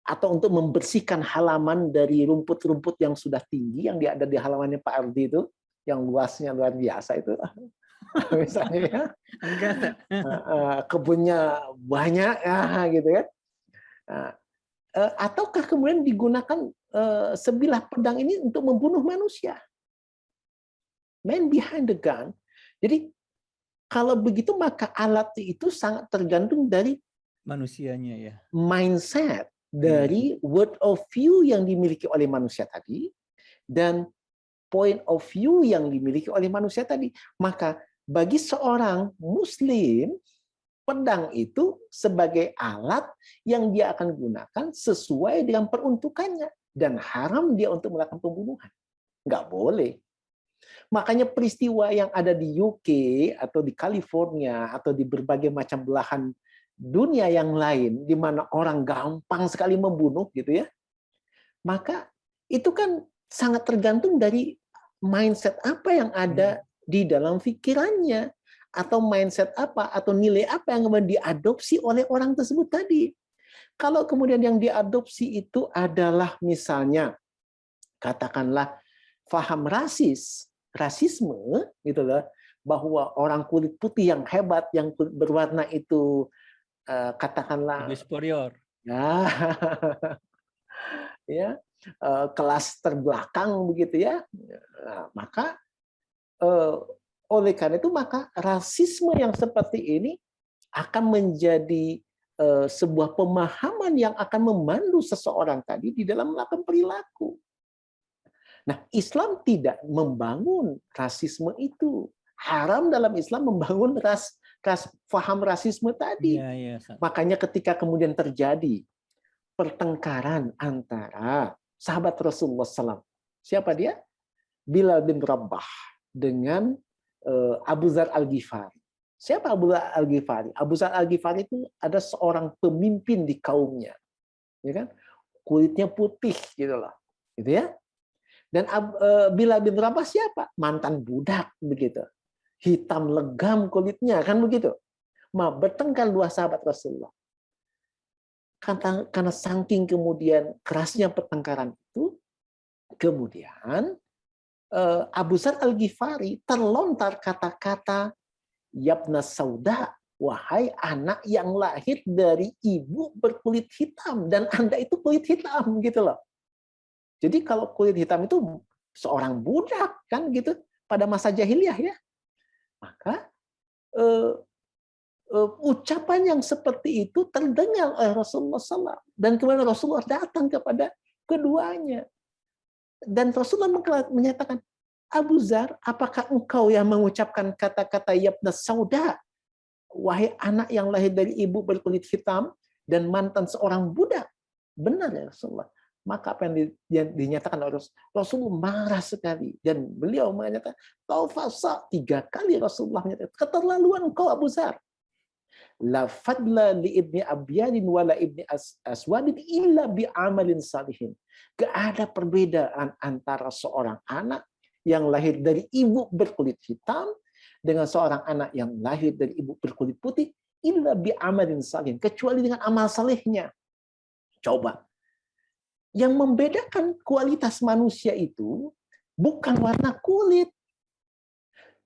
atau untuk membersihkan halaman dari rumput-rumput yang sudah tinggi yang ada di halamannya Pak Ardi itu, yang luasnya luar biasa itu, misalnya ya, Enggak. kebunnya banyak, ya, gitu kan. Nah, ataukah kemudian digunakan sebilah pedang ini untuk membunuh manusia? Man behind the gun. Jadi kalau begitu maka alat itu sangat tergantung dari Manusianya ya. mindset, dari word of view yang dimiliki oleh manusia tadi, dan point of view yang dimiliki oleh manusia tadi. Maka bagi seorang Muslim, pedang itu sebagai alat yang dia akan gunakan sesuai dengan peruntukannya. Dan haram dia untuk melakukan pembunuhan. Nggak boleh. Makanya peristiwa yang ada di UK atau di California atau di berbagai macam belahan dunia yang lain, di mana orang gampang sekali membunuh, gitu ya, maka itu kan sangat tergantung dari mindset apa yang ada di dalam pikirannya, atau mindset apa, atau nilai apa yang kemudian diadopsi oleh orang tersebut tadi. Kalau kemudian yang diadopsi itu adalah misalnya, katakanlah, faham rasisme, gitu loh, bahwa orang kulit putih yang hebat, yang kulit berwarna itu, katakanlah, Lebih superior. Ya, kelas terbelakang begitu ya, maka oleh karena itu maka rasisme yang seperti ini akan menjadi sebuah pemahaman yang akan memandu seseorang tadi di dalam melakukan perilaku. Nah, Islam tidak membangun rasisme itu. Haram dalam Islam membangun faham rasisme tadi. Makanya ketika kemudian terjadi pertengkaran antara sahabat Rasulullah SAW, siapa dia? Bilal bin Rabah dengan Abu Dzar Al-Ghifari. Siapa Abu Dzar Al-Ghifari? Abu Dzar Al-Ghifari itu ada seorang pemimpin di kaumnya, ya kan? Kulitnya putih gitu loh, gitu ya. Dan Bilal bin Rabah siapa? Mantan budak begitu. Hitam legam kulitnya, kan begitu. Bertengkar dua sahabat Rasulullah. Karena saking kemudian kerasnya pertengkaran itu, kemudian Abu Dzar Al-Ghifari terlontar kata-kata, Yabna Sauda, wahai anak yang lahir dari ibu berkulit hitam, dan Anda itu kulit hitam, gitu loh. Jadi kalau kulit hitam itu seorang budak, kan gitu, pada masa jahiliyah ya. Maka ucapan yang seperti itu terdengar oleh Rasulullah SAW, dan kemudian Rasulullah datang kepada keduanya, dan Rasulullah menyatakan, Abu Dzar, apakah engkau yang mengucapkan kata-kata Yabna Sauda, wahai anak yang lahir dari ibu berkulit hitam dan mantan seorang budak? Benar ya Rasulullah. Maka apa yang dinyatakan oleh Rasulullah marah sekali, dan beliau menyatakan, taufasa, 3 kali Rasulullah menyatakan, keterlaluan engkau Abu Dzar. La fadla li ibni abyadin wala ibni aswadin illa bi amalin salihin. Gak ada perbedaan antara seorang anak yang lahir dari ibu berkulit hitam dengan seorang anak yang lahir dari ibu berkulit putih, illa bi amalin salihin, kecuali dengan amal salehnya. Coba. Yang membedakan kualitas manusia itu bukan warna kulit.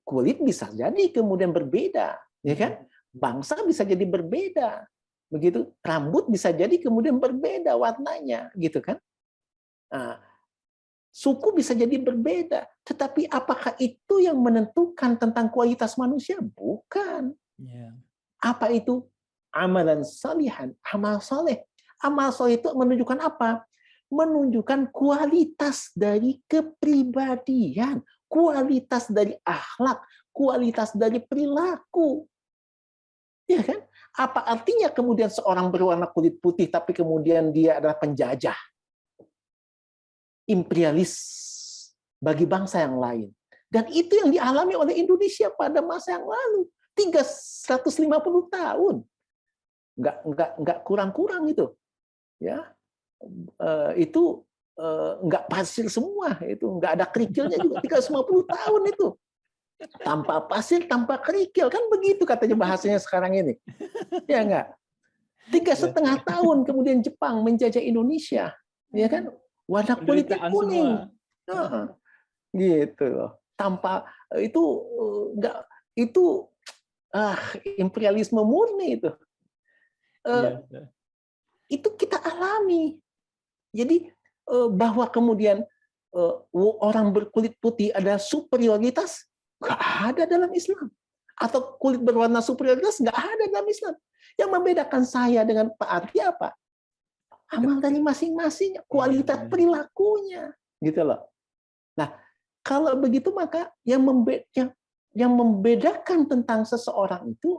Kulit bisa jadi kemudian berbeda, ya kan? Bangsa bisa jadi berbeda, begitu. Rambut bisa jadi kemudian berbeda warnanya, gitu kan? Nah, suku bisa jadi berbeda, tetapi apakah itu yang menentukan tentang kualitas manusia? Bukan. Apa itu? Amalan salihan, amal soleh. Amal soleh itu menunjukkan apa? Menunjukkan kualitas dari kepribadian, kualitas dari akhlak, kualitas dari perilaku. Ya kan? Apa artinya kemudian seorang berwarna kulit putih tapi kemudian dia adalah penjajah, imperialis bagi bangsa yang lain? Dan itu yang dialami oleh Indonesia pada masa yang lalu, 350 tahun. Nggak kurang-kurang itu. Ya. Itu nggak pasir semua, itu nggak ada kerikilnya juga, 350 tahun itu tanpa pasir, tanpa kerikil, kan begitu katanya bahasanya sekarang ini, ya nggak? 3,5 tahun kemudian Jepang menjajah Indonesia, ya kan? Warna kulitnya Penderitaan kuning. semua. Heeh. Gitu loh. Tanpa itu enggak itu imperialisme murni itu. Iya. Itu kita alami. Jadi bahwa kemudian orang berkulit putih ada superioritas, nggak ada dalam Islam. Atau kulit berwarna superioritas nggak ada dalam Islam. Yang membedakan saya dengan Pak Arti apa? Amal dari masing-masing, kualitas Iya, perilakunya, gitu loh. Nah, kalau begitu maka yang membedakan tentang seseorang itu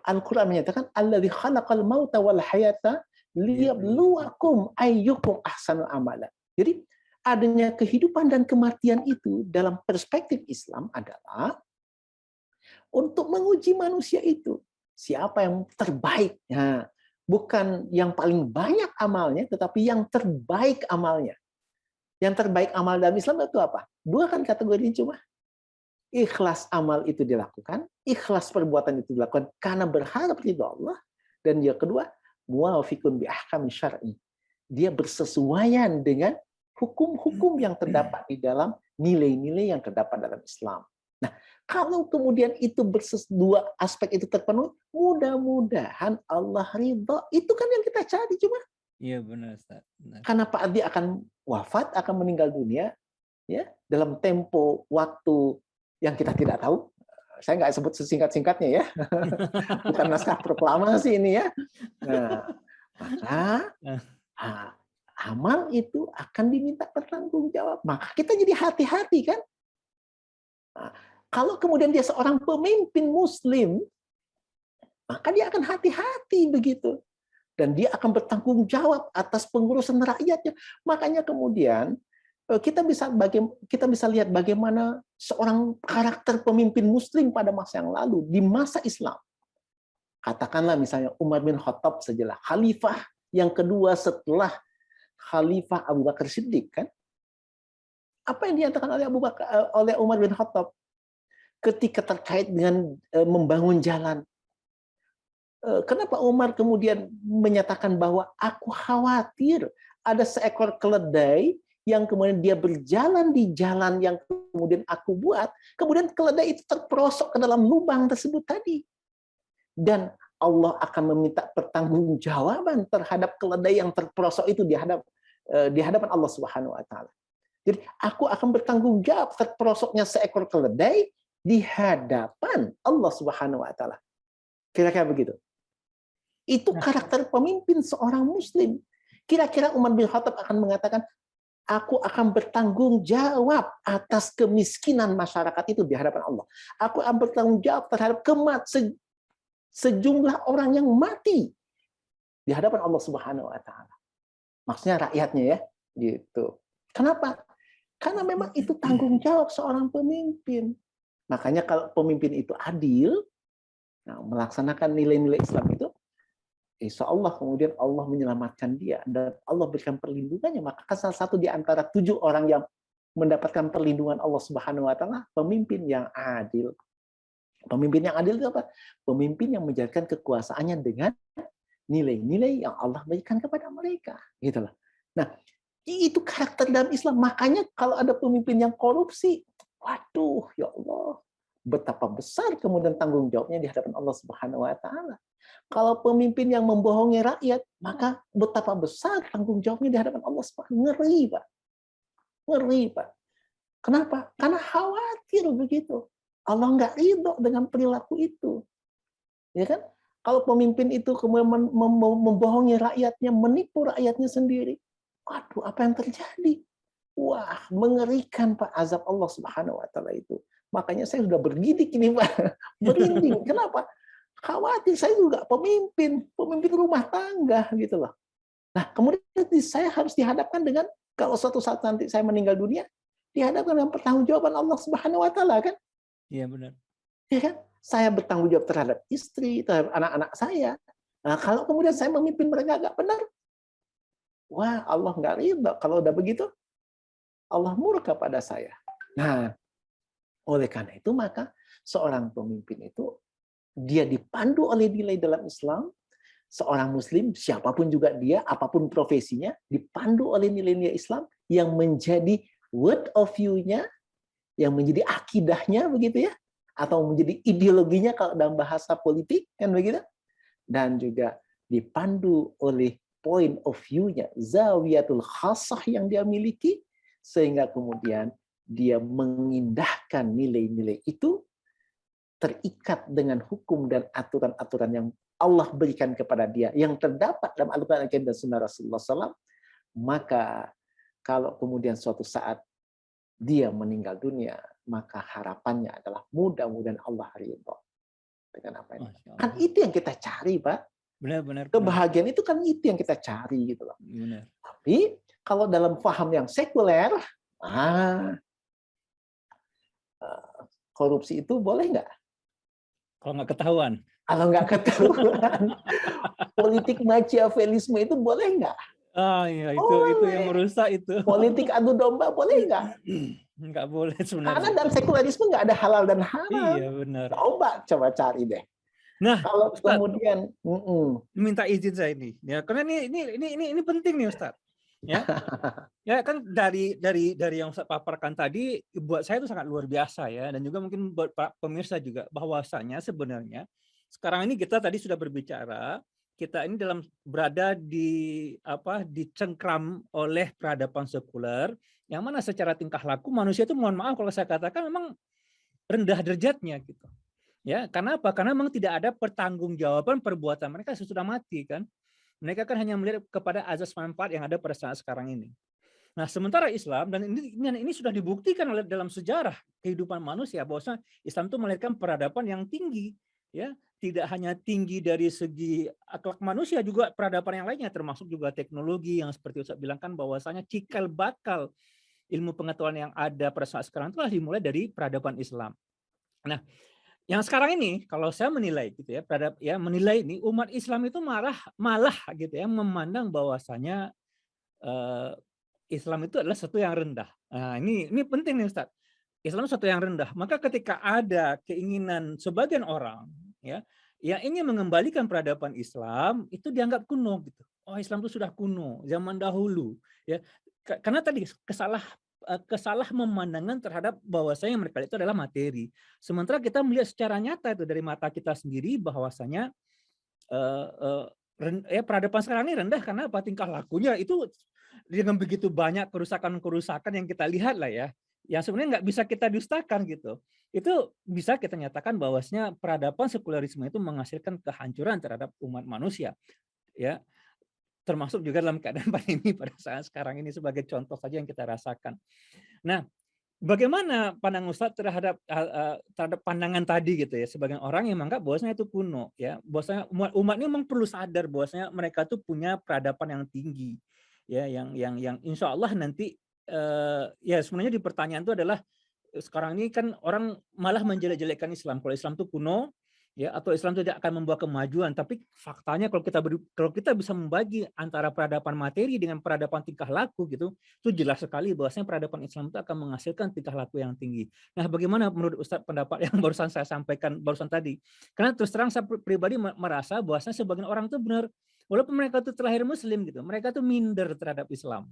Al-Quran menyatakan alladzi khalaqal mauta wal hayata liyabluwakum ayyukum ahsanul amala. Jadi adanya kehidupan dan kematian itu dalam perspektif Islam adalah untuk menguji manusia itu siapa yang terbaik. Nah, bukan yang paling banyak amalnya, tetapi yang terbaik amalnya. Yang terbaik amal dalam Islam itu apa? Dua kan kategori cuma. Ikhlas amal itu dilakukan, ikhlas perbuatan itu dilakukan karena berharap ridha Allah, dan yang kedua, muwafiqun bi ahkam syar'i. Dia bersesuaian dengan hukum-hukum yang terdapat di dalam nilai-nilai yang terdapat dalam Islam. Nah, kalau kemudian itu dua aspek itu terpenuhi, mudah-mudahan Allah ridha. Itu kan yang kita cari cuma. Iya benar, Ustaz. Benar. Karena Pak Adi akan wafat, akan meninggal dunia, ya dalam tempo waktu yang kita tidak tahu. Saya nggak sebut sesingkat-singkatnya ya, bukan naskah proklamasi ini ya. Nah, maka amal itu akan diminta pertanggungjawab. Maka kita jadi hati-hati kan. Nah, kalau kemudian dia seorang pemimpin Muslim, maka dia akan hati-hati begitu. Dan dia akan bertanggung jawab atas pengurusan rakyatnya. Makanya kemudian kita bisa lihat bagaimana seorang karakter pemimpin Muslim pada masa yang lalu, di masa Islam. Katakanlah misalnya Umar bin Khattab sajalah, khalifah yang kedua setelah Khalifah Abu Bakar Siddiq kan. Apa yang dinyatakan oleh Umar bin Khattab ketika terkait dengan membangun jalan? Kenapa Umar kemudian menyatakan bahwa aku khawatir ada seekor keledai yang kemudian dia berjalan di jalan yang kemudian aku buat, kemudian keledai itu terperosok ke dalam lubang tersebut tadi. Dan Allah akan meminta pertanggungjawaban terhadap keledai yang terperosok itu di hadapan Allah Subhanahu wa taala. Jadi aku akan bertanggung jawab terperosoknya seekor keledai di hadapan Allah Subhanahu wa taala. Kira-kira begitu. Itu karakter pemimpin seorang Muslim. Kira-kira Umar bin Khattab akan mengatakan, aku akan bertanggung jawab atas kemiskinan masyarakat itu di hadapan Allah. Aku akan bertanggung jawab terhadap sejumlah orang yang mati di hadapan Allah Subhanahu wa taala. Maksudnya rakyatnya ya, gitu. Kenapa? Karena memang itu tanggung jawab seorang pemimpin. Makanya kalau pemimpin itu adil, melaksanakan nilai-nilai Islam itu, insya Allah kemudian Allah menyelamatkan dia dan Allah berikan perlindungannya. Maka salah satu di antara 7 orang yang mendapatkan perlindungan Allah Subhanahu wa taala, pemimpin yang adil. Pemimpin yang adil itu apa? Pemimpin yang menjalankan kekuasaannya dengan nilai-nilai yang Allah berikan kepada mereka, gitu loh. Nah, itu karakter dalam Islam. Makanya kalau ada pemimpin yang korupsi, waduh, ya Allah, betapa besar kemudian tanggung jawabnya di hadapan Allah Subhanahu wa taala. Kalau pemimpin yang membohongi rakyat, maka betapa besar tanggung jawabnya di hadapan Allah Subhanahu wa taala. Ngeri, Pak. Ngeri, Pak. Kenapa? Karena khawatir begitu. Allah nggak ridho dengan perilaku itu. Ya kan? Kalau pemimpin itu kemudian membohongi rakyatnya, menipu rakyatnya sendiri, waduh, apa yang terjadi? Wah, mengerikan Pak azab Allah Subhanahu wa taala itu. Makanya saya sudah bergidik ini Pak. Merinding. Kenapa? Khawatir saya juga pemimpin rumah tangga gitu loh. Nah, kemudian saya harus dihadapkan dengan kalau suatu saat nanti saya meninggal dunia, dihadapkan dengan pertanggungjawaban Allah Subhanahu wa taala kan? Iya benar. Ya kan? Saya bertanggung jawab terhadap istri, terhadap anak-anak saya. Nah, kalau kemudian saya memimpin mereka agak benar, wah Allah nggak ridha. Kalau udah begitu, Allah murka pada saya. Nah, oleh karena itu maka seorang pemimpin itu dia dipandu oleh nilai dalam Islam, seorang muslim, siapapun juga dia, apapun profesinya, dipandu oleh nilai-nilai Islam yang menjadi word of view-nya, yang menjadi akidahnya begitu ya, atau menjadi ideologinya kalau dalam bahasa politik kan begitu, dan juga dipandu oleh point of view-nya, zawiyatul khassah yang dia miliki, sehingga kemudian dia mengindahkan nilai-nilai itu terikat dengan hukum dan aturan-aturan yang Allah berikan kepada dia, yang terdapat dalam Al-Quran dan Sunnah Rasulullah SAW, maka kalau kemudian suatu saat dia meninggal dunia, maka harapannya adalah mudah-mudahan Allah ridho dengan apa ini. Kan itu yang kita cari, Pak. Benar. Kebahagiaan itu kan itu yang kita cari gitu loh. Benar. Tapi kalau dalam paham yang sekuler, korupsi itu boleh nggak? Kalau nggak ketahuan. Kalau nggak ketahuan, politik machiavellisme itu boleh nggak? Iya, itu yang merusak itu. Politik adu domba boleh nggak? Nggak boleh sebenarnya. Karena dalam sekularisme nggak ada halal dan haram. Iya, benar. Coba cari deh. Nah, kalau kemudian minta izin saya ini, ya karena ini penting nih Ustaz. Ya, ya kan dari yang Ustaz paparkan tadi buat saya itu sangat luar biasa ya, dan juga mungkin buat pemirsa juga, bahwasanya sebenarnya sekarang ini kita tadi sudah berbicara, kita ini berada di dicengkram oleh peradaban sekuler, yang mana secara tingkah laku manusia itu, mohon maaf kalau saya katakan, memang rendah derajatnya gitu. Ya, karena apa? Karena memang tidak ada pertanggungjawaban perbuatan mereka sesudah mati kan. Mereka kan hanya melihat kepada azas manfaat yang ada pada saat sekarang ini. Nah, sementara Islam, dan ini sudah dibuktikan oleh dalam sejarah kehidupan manusia, bahwa Islam itu melahirkan peradaban yang tinggi, ya, tidak hanya tinggi dari segi akhlak manusia, juga peradaban yang lainnya, termasuk juga teknologi yang seperti Ustaz bilang kan, bahwasanya cikal bakal ilmu pengetahuan yang ada pada saat sekarang itu dimulai dari peradaban Islam. Nah, yang sekarang ini kalau saya menilai gitu ya, menilai ini umat Islam itu malah gitu ya, memandang bahwasanya Islam itu adalah sesuatu yang rendah. Nah, ini penting nih Ustaz. Islam sesuatu yang rendah. Maka ketika ada keinginan sebagian orang ya yang ingin mengembalikan peradaban Islam, itu dianggap kuno gitu. Oh, Islam itu sudah kuno, zaman dahulu ya. Karena tadi kesalah memandangan terhadap bahwasanya mereka itu adalah materi. Sementara kita melihat secara nyata itu dari mata kita sendiri bahwasanya peradaban sekarang ini rendah karena apa? Tingkah lakunya itu dengan begitu banyak kerusakan-kerusakan yang kita lihat lah ya, yang sebenarnya nggak bisa kita dustakan gitu. Itu bisa kita nyatakan bahwasanya peradaban sekulerisme itu menghasilkan kehancuran terhadap umat manusia, ya. Termasuk juga dalam keadaan pandemi pada saat sekarang ini sebagai contoh saja yang kita rasakan. Nah, bagaimana pandangan Ustadz terhadap pandangan tadi gitu ya, sebagian orang yang menganggap bahwasanya itu kuno ya, bahwasanya umat ini memang perlu sadar bahwasanya mereka tuh punya peradaban yang tinggi ya, yang insya Allah nanti ya sebenarnya di pertanyaan itu adalah sekarang ini kan orang malah menjelek-jelekkan Islam, kalau Islam itu kuno ya, atau Islam tidak akan membawa kemajuan. Tapi faktanya kalau kita bisa membagi antara peradaban materi dengan peradaban tingkah laku gitu, itu jelas sekali bahwasanya peradaban Islam itu akan menghasilkan tingkah laku yang tinggi. Nah, bagaimana menurut Ustadz pendapat yang barusan saya sampaikan barusan tadi? Karena terus terang saya pribadi merasa bahwasanya sebagian orang itu benar, walaupun mereka itu terlahir Muslim gitu, mereka itu minder terhadap Islam.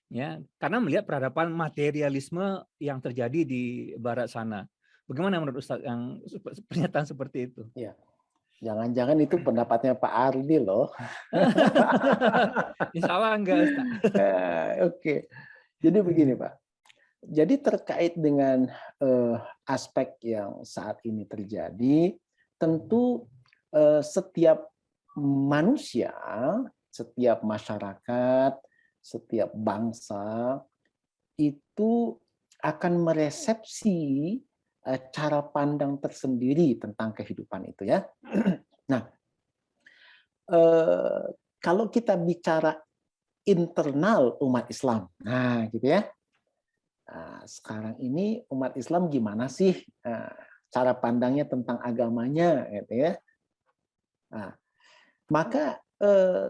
Ya, karena melihat peradaban materialisme yang terjadi di barat sana. Bagaimana menurut Ustadz yang pernyataan seperti itu? Ya, jangan-jangan itu pendapatnya Pak Ardi loh. Insya Allah enggak, Ustaz. Oke. Jadi begini, Pak. Jadi terkait dengan aspek yang saat ini terjadi, tentu setiap manusia, setiap masyarakat, setiap bangsa itu akan meresepsi cara pandang tersendiri tentang kehidupan itu ya. Nah, kalau kita bicara internal umat Islam, nah gitu ya. Nah, sekarang ini umat Islam gimana sih cara pandangnya tentang agamanya, gitu ya. Nah, maka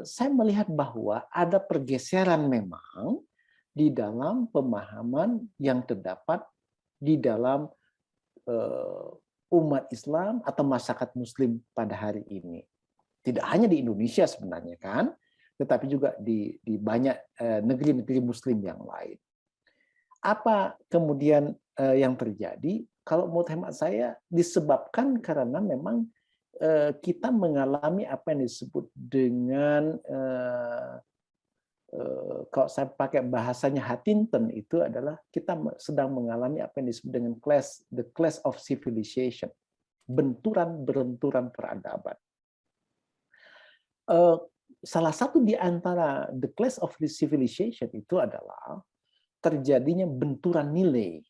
saya melihat bahwa ada pergeseran memang di dalam pemahaman yang terdapat di dalam umat Islam atau masyarakat Muslim pada hari ini. Tidak hanya di Indonesia sebenarnya kan, tetapi juga di banyak negeri-negeri Muslim yang lain. Apa kemudian yang terjadi? Kalau menurut hemat saya disebabkan karena memang kita mengalami apa yang disebut dengan kalau saya pakai bahasanya Huntington itu adalah kita sedang mengalami apa yang disebut dengan the clash of civilization, benturan peradaban. Salah satu di antara the clash of the civilization itu adalah terjadinya benturan nilai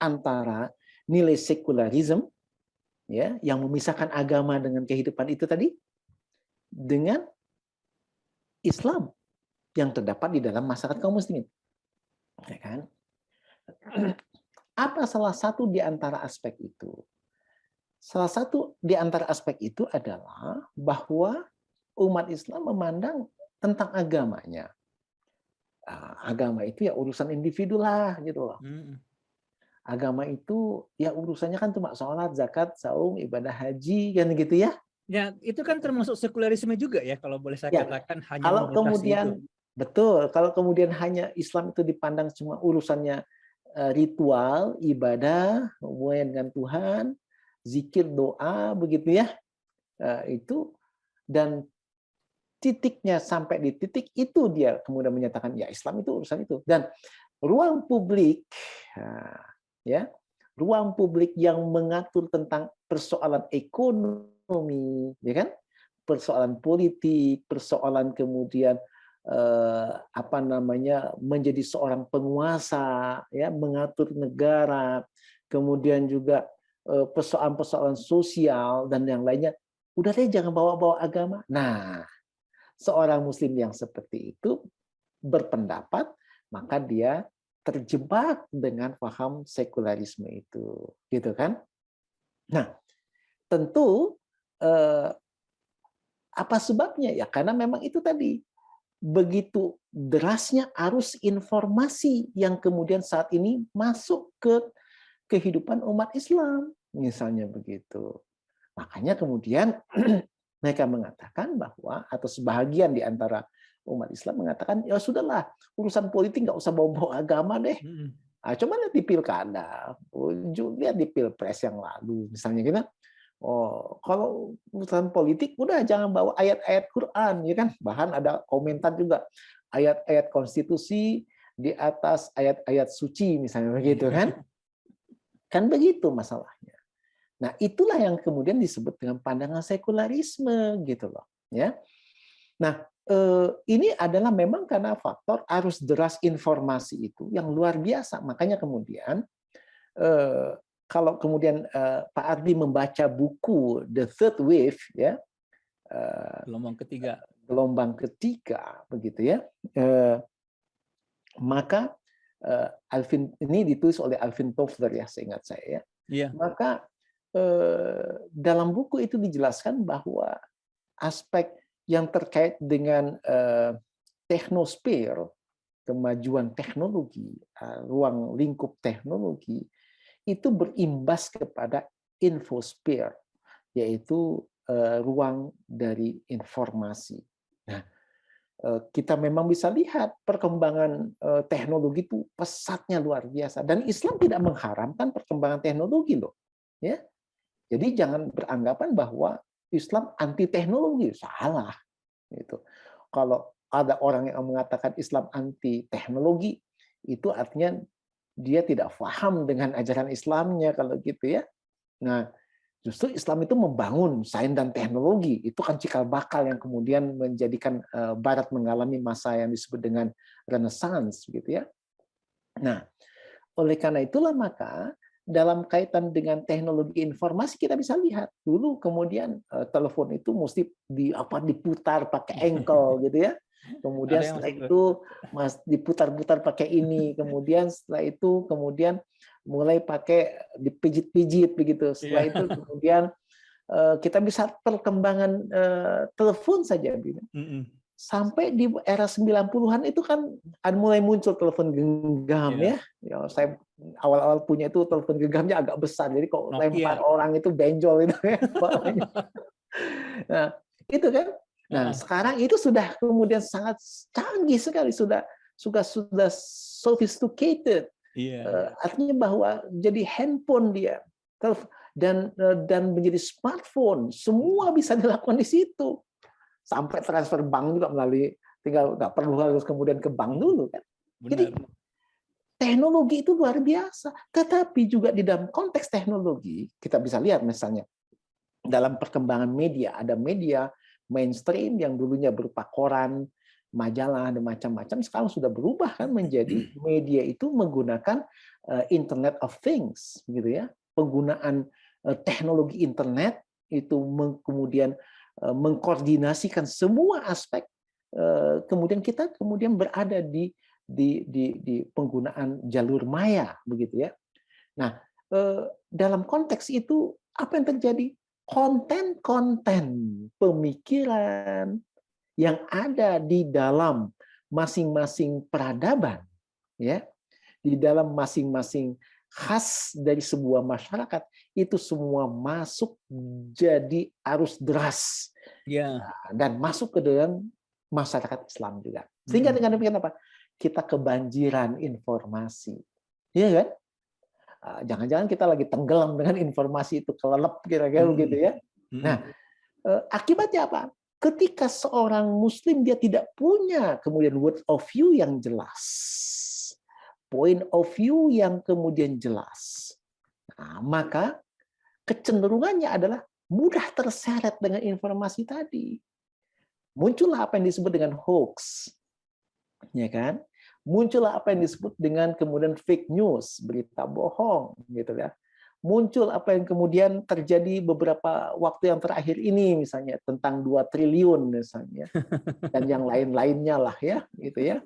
antara nilai sekularisme ya yang memisahkan agama dengan kehidupan itu tadi dengan Islam yang terdapat di dalam masyarakat kaum muslimin. Ya kan? Apa salah satu di antara aspek itu? Salah satu di antara aspek itu adalah bahwa umat Islam memandang tentang agamanya. Agama itu ya urusan individu lah gitu loh. Agama itu ya urusannya kan cuma sholat, zakat, saum, ibadah haji kan gitu ya. Ya, itu kan termasuk sekularisme juga ya kalau boleh saya katakan hanya kalau membatasi kemudian itu. Betul, kalau kemudian hanya Islam itu dipandang cuma urusannya ritual, ibadah, hubungan dengan Tuhan, zikir, doa, begitu ya, itu dan titiknya sampai di titik itu dia kemudian menyatakan ya Islam itu urusan itu dan ruang publik, ya ruang publik yang mengatur tentang persoalan ekonomi, ya kan, persoalan politik, persoalan kemudian menjadi seorang penguasa, ya, mengatur negara, kemudian juga persoalan-persoalan sosial dan yang lainnya. Udah deh jangan bawa-bawa agama. Nah, seorang muslim yang seperti itu berpendapat, maka dia terjebak dengan paham sekularisme itu, gitu kan? Nah, tentu apa sebabnya ya? Karena memang itu tadi begitu derasnya arus informasi yang kemudian saat ini masuk ke kehidupan umat Islam, misalnya begitu. Makanya kemudian mereka mengatakan bahwa, atau sebahagian di antara umat Islam mengatakan, ya sudahlah, urusan politik nggak usah bawa-bawa agama deh. Coba lihat di pilkada, lihat di pilpres yang lalu, misalnya gitu. Kalau urusan politik udah jangan bawa ayat-ayat Quran, ya kan? Bahkan ada komentar juga ayat-ayat konstitusi di atas ayat-ayat suci, misalnya begitu kan? Kan begitu masalahnya. Nah, itulah yang kemudian disebut dengan pandangan sekularisme gitu loh, ya. Nah, ini adalah memang karena faktor arus deras informasi itu yang luar biasa. Makanya kemudian kalau kemudian Pak Ardi membaca buku The Third Wave, ya, gelombang ketiga, begitu ya, maka Alvin ini ditulis oleh Alvin Toffler ya, seingat saya. Ya. Maka dalam buku itu dijelaskan bahwa aspek yang terkait dengan technosphere, kemajuan teknologi, ruang lingkup teknologi, itu berimbas kepada infosphere, yaitu ruang dari informasi. Nah, kita memang bisa lihat perkembangan teknologi itu pesatnya luar biasa, dan Islam tidak mengharamkan perkembangan teknologi loh, ya. Jadi jangan beranggapan bahwa Islam anti teknologi, salah. Gitu. Kalau ada orang yang mengatakan Islam anti teknologi, itu artinya dia tidak paham dengan ajaran Islamnya kalau gitu ya. Nah, justru Islam itu membangun sains dan teknologi. Itu kan cikal bakal yang kemudian menjadikan Barat mengalami masa yang disebut dengan Renaissance gitu ya. Nah, oleh karena itulah maka dalam kaitan dengan teknologi informasi kita bisa lihat dulu kemudian telepon itu mesti diputar pakai engkel gitu ya. Kemudian setelah itu diputar-putar pakai ini, kemudian setelah itu kemudian mulai pakai dipijit-pijit begitu. Setelah itu kemudian kita bisa perkembangan telepon saja gitu. Sampai di era 90-an itu kan mulai muncul telepon genggam ya. Saya awal-awal punya itu telepon genggamnya agak besar, jadi kok lempar orang itu benjol itu ya. Nah, Itu kan. Nah, sekarang itu sudah kemudian sangat canggih sekali, sudah sophisticated. Artinya bahwa jadi handphone dia dan menjadi smartphone, semua bisa dilakukan di situ. Sampai transfer bank juga melalui, tinggal nggak perlu harus kemudian ke bank dulu kan. Jadi teknologi itu luar biasa. Tetapi juga di dalam konteks teknologi kita bisa lihat misalnya dalam perkembangan media, ada media mainstream yang dulunya berupa koran, majalah, dan macam-macam, sekarang sudah berubah kan menjadi media itu menggunakan Internet of Things, gitu ya. Penggunaan teknologi internet itu kemudian mengkoordinasikan semua aspek. Kemudian kita berada di penggunaan jalur maya, begitu ya. Nah, dalam konteks itu apa yang terjadi? Konten-konten pemikiran yang ada di dalam masing-masing peradaban, ya, di dalam masing-masing khas dari sebuah masyarakat, itu semua masuk jadi arus deras, dan masuk ke dalam masyarakat Islam juga. Sehingga dengan demikian apa? Kita kebanjiran informasi, ya kan? Jangan-jangan kita lagi tenggelam dengan informasi itu, kelelep kira-kira begitu ya. Nah, akibatnya apa? Ketika seorang Muslim dia tidak punya kemudian word of view yang jelas, point of view yang kemudian jelas, nah, maka kecenderungannya adalah mudah terseret dengan informasi tadi. Muncullah apa yang disebut dengan hoax, ya kan? Muncullah apa yang disebut dengan kemudian fake news, berita bohong, gitu ya. Muncul apa yang kemudian terjadi beberapa waktu yang terakhir ini, misalnya tentang 2 triliun misalnya, dan yang lain-lainnya lah ya, gitu ya.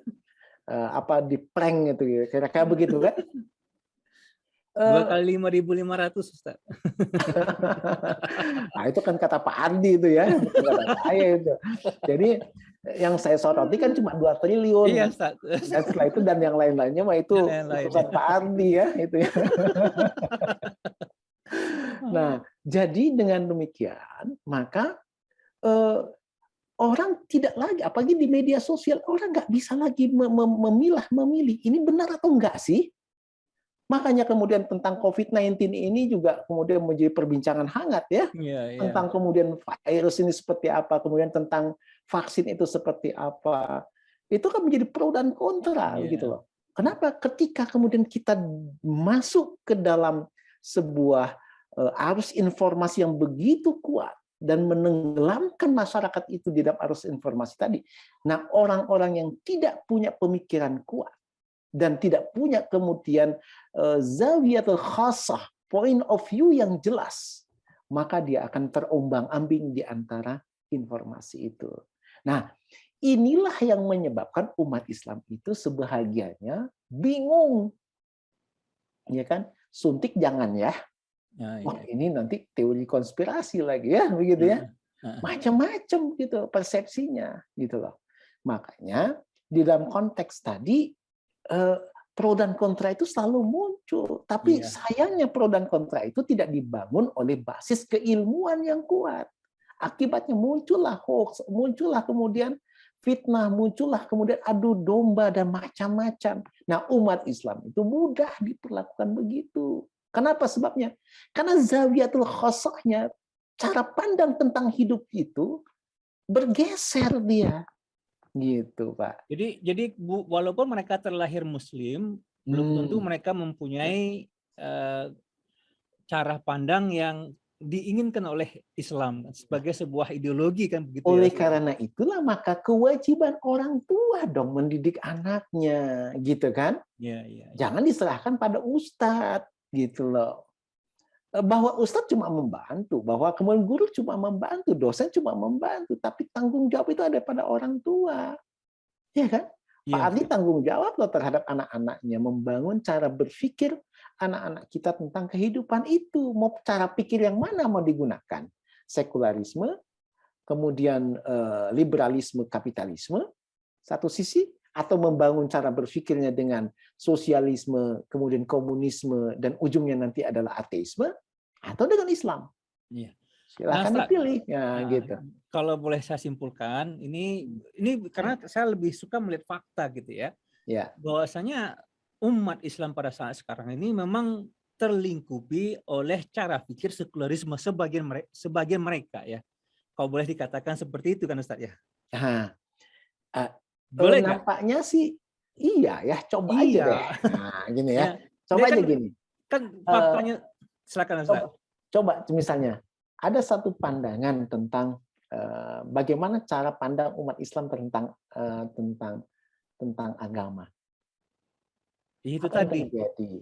Apa di prank itu, kira-kira begitu kan? 2 kali 5.500, Ustaz. Nah, itu kan kata Pak Ardi itu ya, bukan kata saya itu. Jadi yang saya soroti kan cuma 2 triliun. Iya, Ustaz. Dan setelah itu dan yang lain-lainnya mah itu urusan Pak Ardi ya, itu ya. Nah, jadi dengan demikian, maka orang tidak lagi, apalagi di media sosial, orang nggak bisa lagi memilih ini benar atau enggak sih. Makanya kemudian tentang COVID-19 ini juga kemudian menjadi perbincangan hangat ya. Tentang kemudian virus ini seperti apa, kemudian tentang vaksin itu seperti apa. Itu kan menjadi pro dan kontra gitu loh. Kenapa? Ketika kemudian kita masuk ke dalam sebuah arus informasi yang begitu kuat dan menenggelamkan masyarakat itu di dalam arus informasi tadi. Nah, orang-orang yang tidak punya pemikiran kuat dan tidak punya kemudian zawiyatul khassah, point of view yang jelas, maka dia akan terombang-ambing di antara informasi itu. Nah, inilah yang menyebabkan umat Islam itu sebahagiannya bingung. Ya kan? Suntik jangan ya. Wah, ini nanti teori konspirasi lagi ya, begitu ya. Macam-macam gitu persepsinya gitu loh. Makanya di dalam konteks tadi pro dan kontra itu selalu muncul, tapi sayangnya pro dan kontra itu tidak dibangun oleh basis keilmuan yang kuat. Akibatnya muncullah hoax, muncullah kemudian fitnah, muncullah kemudian adu domba dan macam-macam. Nah, umat Islam itu mudah diperlakukan begitu. Kenapa sebabnya? Karena zawiyatul khosohnya, cara pandang tentang hidup itu bergeser dia. Gitu, Pak. Jadi walaupun mereka terlahir Muslim, belum tentu mereka mempunyai cara pandang yang diinginkan oleh Islam sebagai sebuah ideologi kan begitu. Oleh karena itulah maka kewajiban orang tua dong mendidik anaknya, gitu kan? Jangan diserahkan pada ustadz, gitu loh. Bahwa ustadz cuma membantu, bahwa kemudian guru cuma membantu, dosen cuma membantu, tapi tanggung jawab itu ada pada orang tua. Ya kan? Pak Ardi tanggung jawab loh terhadap anak-anaknya, membangun cara berpikir anak-anak kita tentang kehidupan itu. Mau cara pikir yang mana mau digunakan? Sekularisme, kemudian liberalisme, kapitalisme, satu sisi, atau membangun cara berpikirnya dengan sosialisme, kemudian komunisme, dan ujungnya nanti adalah ateisme, atau dengan Islam. Silahkan Ustaz, dipilih. Ya, gitu. kalau boleh saya simpulkan, ini karena saya lebih suka melihat fakta gitu ya. Ya. Bahwasanya umat Islam pada saat sekarang ini memang terlingkupi oleh cara pikir sekularisme sebagian mereka ya. Kalau boleh dikatakan seperti itu kan Ustaz ya. Nah, Boleh nggak? nampaknya sih iya ya, coba aja Iya. deh. Nah, gini ya. Ya. Coba Dia aja kan gini. faktanya, silakan Ustaz. Coba misalnya ada satu pandangan tentang bagaimana cara pandang umat Islam tentang agama. Itu Apa yang tadi. terjadi?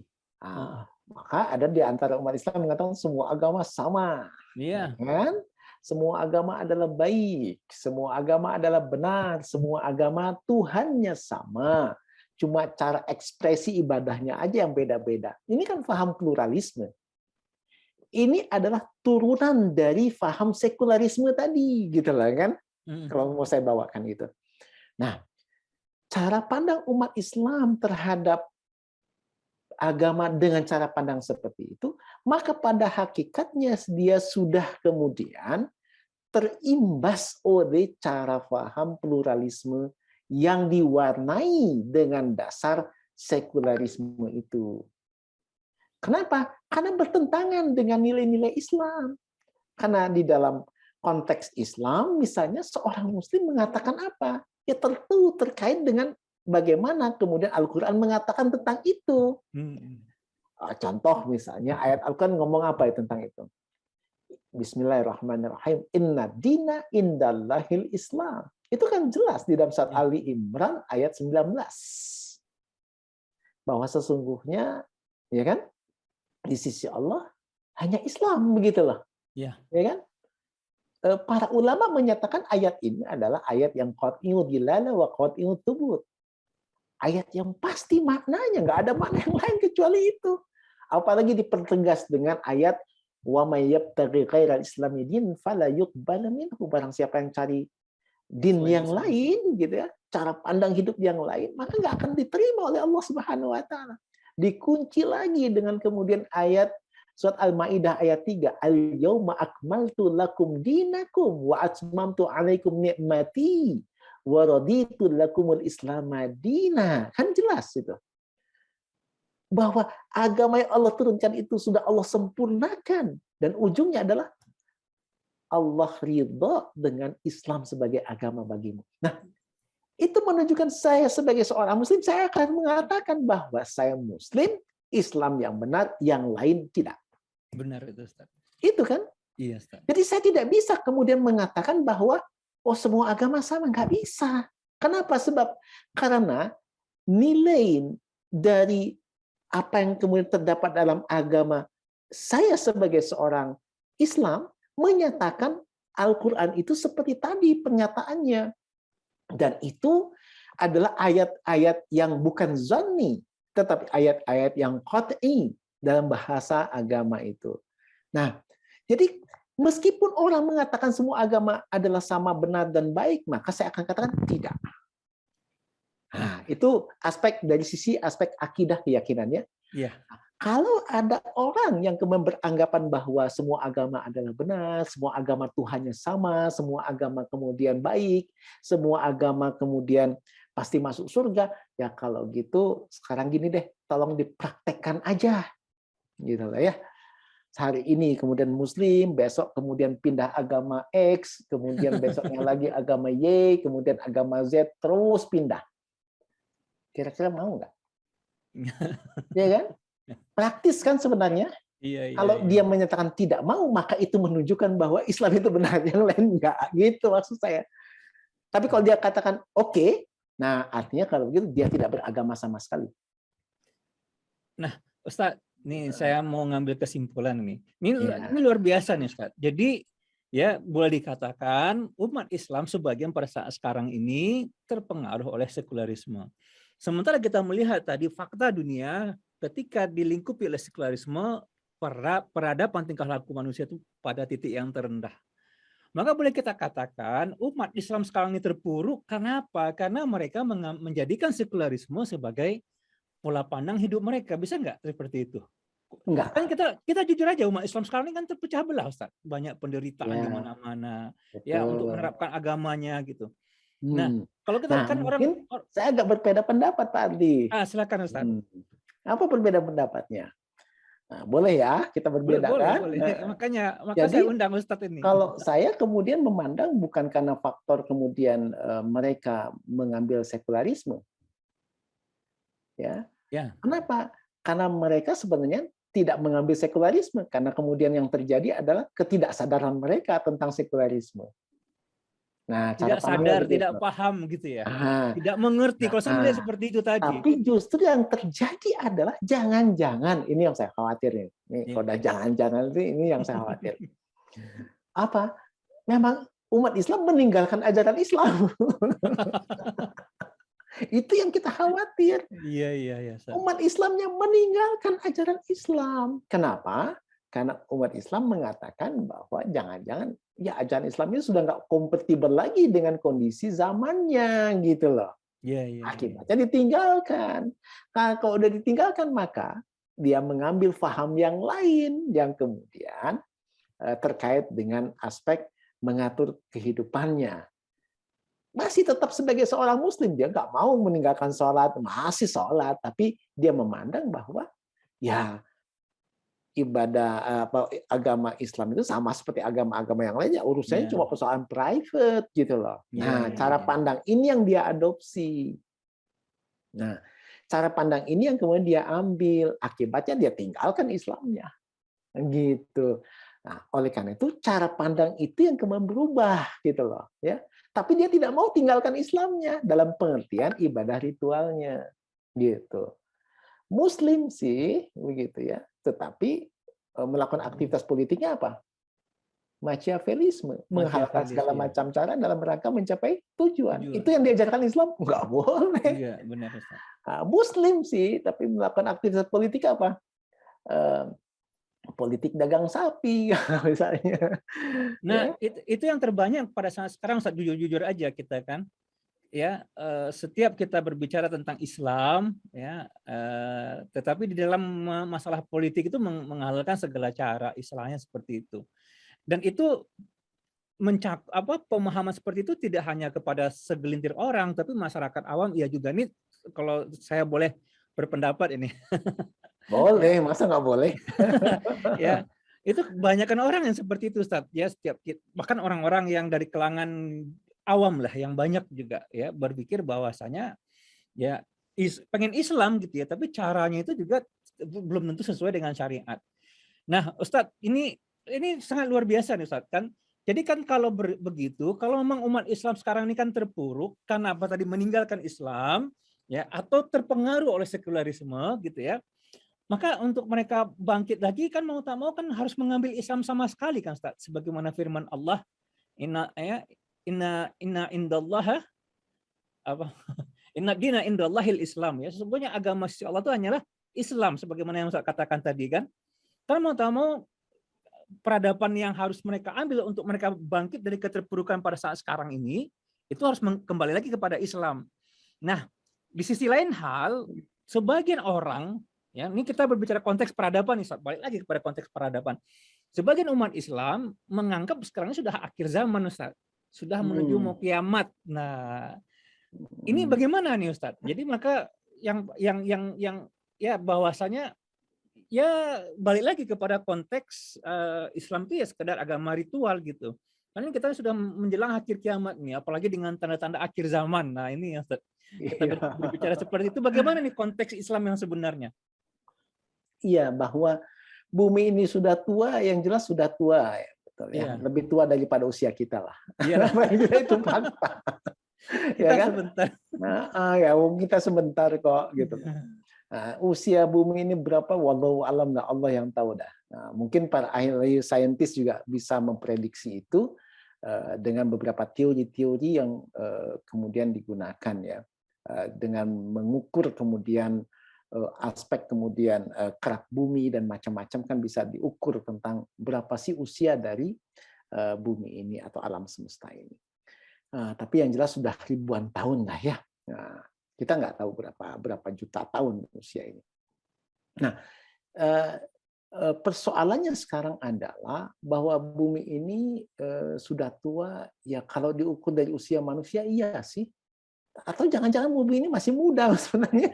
Maka ada di antara umat Islam mengatakan semua agama sama. Iya. Kan? Semua agama adalah baik, semua agama adalah benar, semua agama Tuhannya sama. Cuma cara ekspresi ibadahnya aja yang beda-beda. Ini kan paham pluralisme. Ini adalah turunan dari paham sekularisme tadi, gitu lah kan? Kalau mau saya bawakan itu. Nah, cara pandang umat Islam terhadap agama dengan cara pandang seperti itu, maka pada hakikatnya dia sudah kemudian terimbas oleh cara paham pluralisme yang diwarnai dengan dasar sekularisme itu. Kenapa? Karena bertentangan dengan nilai-nilai Islam. Karena di dalam konteks Islam, misalnya seorang Muslim mengatakan apa? Ya tentu terkait dengan bagaimana kemudian Al-Quran mengatakan tentang itu. Contoh misalnya ayat Al-Quran ngomong apa ya tentang itu? Bismillahirrahmanirrahim. Inna dina indallahil Islam. Itu kan jelas di dalam surat Ali Imran ayat 19. Bahwa sesungguhnya, ya kan, di sisi Allah hanya Islam, begitulah. Ya kan? Para ulama menyatakan ayat ini adalah ayat yang qat'iyud dilala wa qat'iyud thubut. Ayat yang pasti maknanya, nggak ada makna yang lain kecuali itu. Apalagi dipertegas dengan ayat wa may yabtaghi ghairal islami din fala yuqbal minhu. Barang siapa yang cari din yang lain gitu ya, cara pandang hidup yang lain, maka nggak akan diterima oleh Allah Subhanahu wa taala. Dikunci lagi dengan kemudian ayat surat Al-Maidah ayat 3, al-yauma akmaltu lakum dinakum wa atmamtu 'alaikum ni'mati wa raditu lakumul Islam madina. Kan jelas itu. Bahwa agama yang Allah turunkan itu sudah Allah sempurnakan dan ujungnya adalah Allah ridha dengan Islam sebagai agama bagimu. Nah, itu menunjukkan saya sebagai seorang muslim, saya akan mengatakan bahwa saya muslim, Islam yang benar, yang lain tidak. Benar itu, Ustaz. Itu kan? Iya, Ustaz. Jadi saya tidak bisa kemudian mengatakan bahwa oh semua agama sama, nggak bisa. Kenapa? Sebab karena nilai dari apa yang kemudian terdapat dalam agama saya sebagai seorang Islam menyatakan Al-Quran itu seperti tadi pernyataannya. Dan itu adalah ayat-ayat yang bukan zanni, tetapi ayat-ayat yang qat'i dalam bahasa agama itu. Nah, jadi meskipun orang mengatakan semua agama adalah sama, benar, dan baik, maka saya akan katakan tidak. Nah, itu aspek dari sisi aspek akidah keyakinannya. Iya. Kalau ada orang yang kemudian beranggapan bahwa semua agama adalah benar, semua agama Tuhannya sama, semua agama kemudian baik, semua agama kemudian pasti masuk surga, ya kalau gitu sekarang gini deh, tolong dipraktekkan aja. Gitu lah ya. Hari ini kemudian Muslim, besok kemudian pindah agama X, kemudian besoknya lagi agama Y, kemudian agama Z, terus pindah. Kira-kira mau nggak? Ya kan? Praktis kan sebenarnya. Iya, kalau dia menyatakan tidak mau, maka itu menunjukkan bahwa Islam itu benar, yang lain enggak. Gitu maksud saya. Tapi kalau dia katakan oke, nah artinya kalau begitu dia tidak beragama sama sekali. Nah, Ustaz, nih saya mau ngambil kesimpulan nih. Ini luar biasa nih, Ustaz. Jadi ya boleh dikatakan umat Islam sebagian pada saat sekarang ini terpengaruh oleh sekularisme. Sementara kita melihat tadi fakta dunia ketika dilingkupi oleh sekularisme, peradaban tingkah laku manusia itu pada titik yang terendah. Maka boleh kita katakan umat Islam sekarang ini terpuruk. Kenapa? Karena mereka menjadikan sekularisme sebagai pola pandang hidup mereka. Bisa nggak seperti itu? Enggak. Kan kita jujur aja, umat Islam sekarang ini kan terpecah belah, Ustaz. Banyak penderitaan di Ya, mana-mana ya untuk betul. menerapkan agamanya gitu. Nah, Hmm. kalau kita Nah, kan orang mungkin saya agak berbeda pendapat, Pak Ardi. silakan Ustaz. Apa perbedaan pendapatnya? Nah, boleh ya kita berbeda Boleh, kan? boleh. Nah, Maka saya jadi undang Ustadz ini. kalau saya kemudian memandang bukan karena faktor kemudian mereka mengambil sekularisme, ya. Ya, Kenapa? Karena mereka sebenarnya tidak mengambil sekularisme, karena kemudian yang terjadi adalah ketidaksadaran mereka tentang sekularisme. Nah, cara tidak pandangnya sadar, tidak begitu. paham gitu ya. Ah, Tidak mengerti. Kalau saya melihat nah, seperti itu tadi. tapi justru yang terjadi adalah jangan-jangan ini yang saya khawatir nih. Ini Ya. kalau udah jangan-jangan ini yang saya khawatir. Apa? Memang umat Islam meninggalkan ajaran Islam. Itu yang kita khawatir. Iya, iya, iya. Umat Islamnya meninggalkan ajaran Islam. Kenapa? Karena umat Islam mengatakan bahwa jangan-jangan ya ajaran Islam ini sudah nggak kompatibel lagi dengan kondisi zamannya gitu loh. Iya, iya. Akibatnya ditinggalkan. Nah, kalau udah ditinggalkan maka dia mengambil faham yang lain yang kemudian terkait dengan aspek mengatur kehidupannya. Masih tetap sebagai seorang muslim, dia nggak mau meninggalkan sholat, masih sholat, tapi dia memandang bahwa ya ibadah agama Islam itu sama seperti agama-agama yang lainnya, urusannya Ya, cuma persoalan private gitu loh. ya, Nah, ya, cara ya. pandang ini yang dia adopsi. Nah, cara pandang ini yang kemudian dia ambil, akibatnya dia tinggalkan Islamnya. Gitu. Nah, oleh karena itu cara pandang itu yang kemudian berubah gitu loh, ya. Tapi dia tidak mau tinggalkan Islamnya dalam pengertian ibadah ritualnya, gitu. Muslim sih begitu ya, tetapi melakukan aktivitas politiknya apa? Machiavellisme, menghalalkan Machiavellis segala ya. macam cara dalam rangka mencapai tujuan. Tujuan. Itu yang diajarkan Islam? Nggak boleh. Iya, benar Ustaz. Nah, Muslim sih, tapi melakukan aktivitas politik apa? Politik dagang sapi misalnya. Nah, Ya. itu yang terbanyak pada saat sekarang, Ustaz, jujur-jujur aja kita kan. Ya, setiap kita berbicara tentang Islam, ya, tetapi di dalam masalah politik itu menghalalkan segala cara, istilahnya seperti itu. Dan itu pemahaman seperti itu tidak hanya kepada segelintir orang, tapi masyarakat awam ya juga. Ini kalau saya boleh berpendapat ini. Ya, Boleh, masa nggak boleh? ya. Itu kebanyakan orang yang seperti itu, Ustaz. Ya, bahkan orang-orang yang dari kalangan awam lah yang banyak juga ya berpikir bahwasanya ya pengen Islam gitu ya, tapi caranya itu juga belum tentu sesuai dengan syariat. Nah, Ustadz, ini sangat luar biasa nih, Ustadz kan. Jadi kan kalau begitu, kalau memang umat Islam sekarang ini kan terpuruk karena apa tadi, meninggalkan Islam ya, atau terpengaruh oleh sekularisme gitu ya. Maka untuk mereka bangkit lagi kan mau tak mau kan harus mengambil Islam sama sekali kan, Ustadz. Sebagaimana firman Allah, inna indallaha apa? Inna dina indallahil Islam ya. Sesungguhnya agama sisi Allah itu hanyalah Islam sebagaimana yang Ustaz katakan tadi kan. Kan mau tak mau peradaban yang harus mereka ambil untuk mereka bangkit dari keterpurukan pada saat sekarang ini itu harus kembali lagi kepada Islam. Nah, di sisi lain hal, sebagian orang ya, ini kita berbicara konteks peradaban nih, balik lagi kepada konteks peradaban. Sebagian umat Islam menganggap sekarang ini sudah akhir zaman, Ustaz. Sudah menuju mau kiamat. Nah, ini bagaimana nih Ustaz? Jadi maka yang ya bahwasanya ya balik lagi kepada konteks Islam itu ya sekedar agama ritual gitu. Karena kita sudah menjelang akhir kiamat nih, apalagi dengan tanda-tanda akhir zaman. Nah ini ya Ustaz, kita berbicara seperti itu. Bagaimana nih konteks Islam yang sebenarnya? Iya, bahwa bumi ini sudah tua, yang jelas sudah tua, ya, betul ya. Iya. Lebih tua daripada usia kita lah. Iya. Itu fakta. Kita Ya kan? sebentar. Nah, ya kita sebentar kok gitu. Nah, usia bumi ini berapa? Wallahu alam, Allah yang tahu dah. Nah, mungkin para ahli saintis juga bisa memprediksi itu dengan beberapa teori-teori yang kemudian digunakan ya, dengan mengukur kemudian aspek kemudian kerak bumi dan macam-macam kan bisa diukur tentang berapa sih usia dari bumi ini atau alam semesta ini. Tapi yang jelas sudah ribuan tahun lah ya. Nah, kita nggak tahu berapa juta tahun usia ini. Nah, Persoalannya sekarang adalah bahwa bumi ini sudah tua, ya kalau diukur dari usia manusia iya sih. Atau jangan-jangan bumi ini masih muda sebenarnya.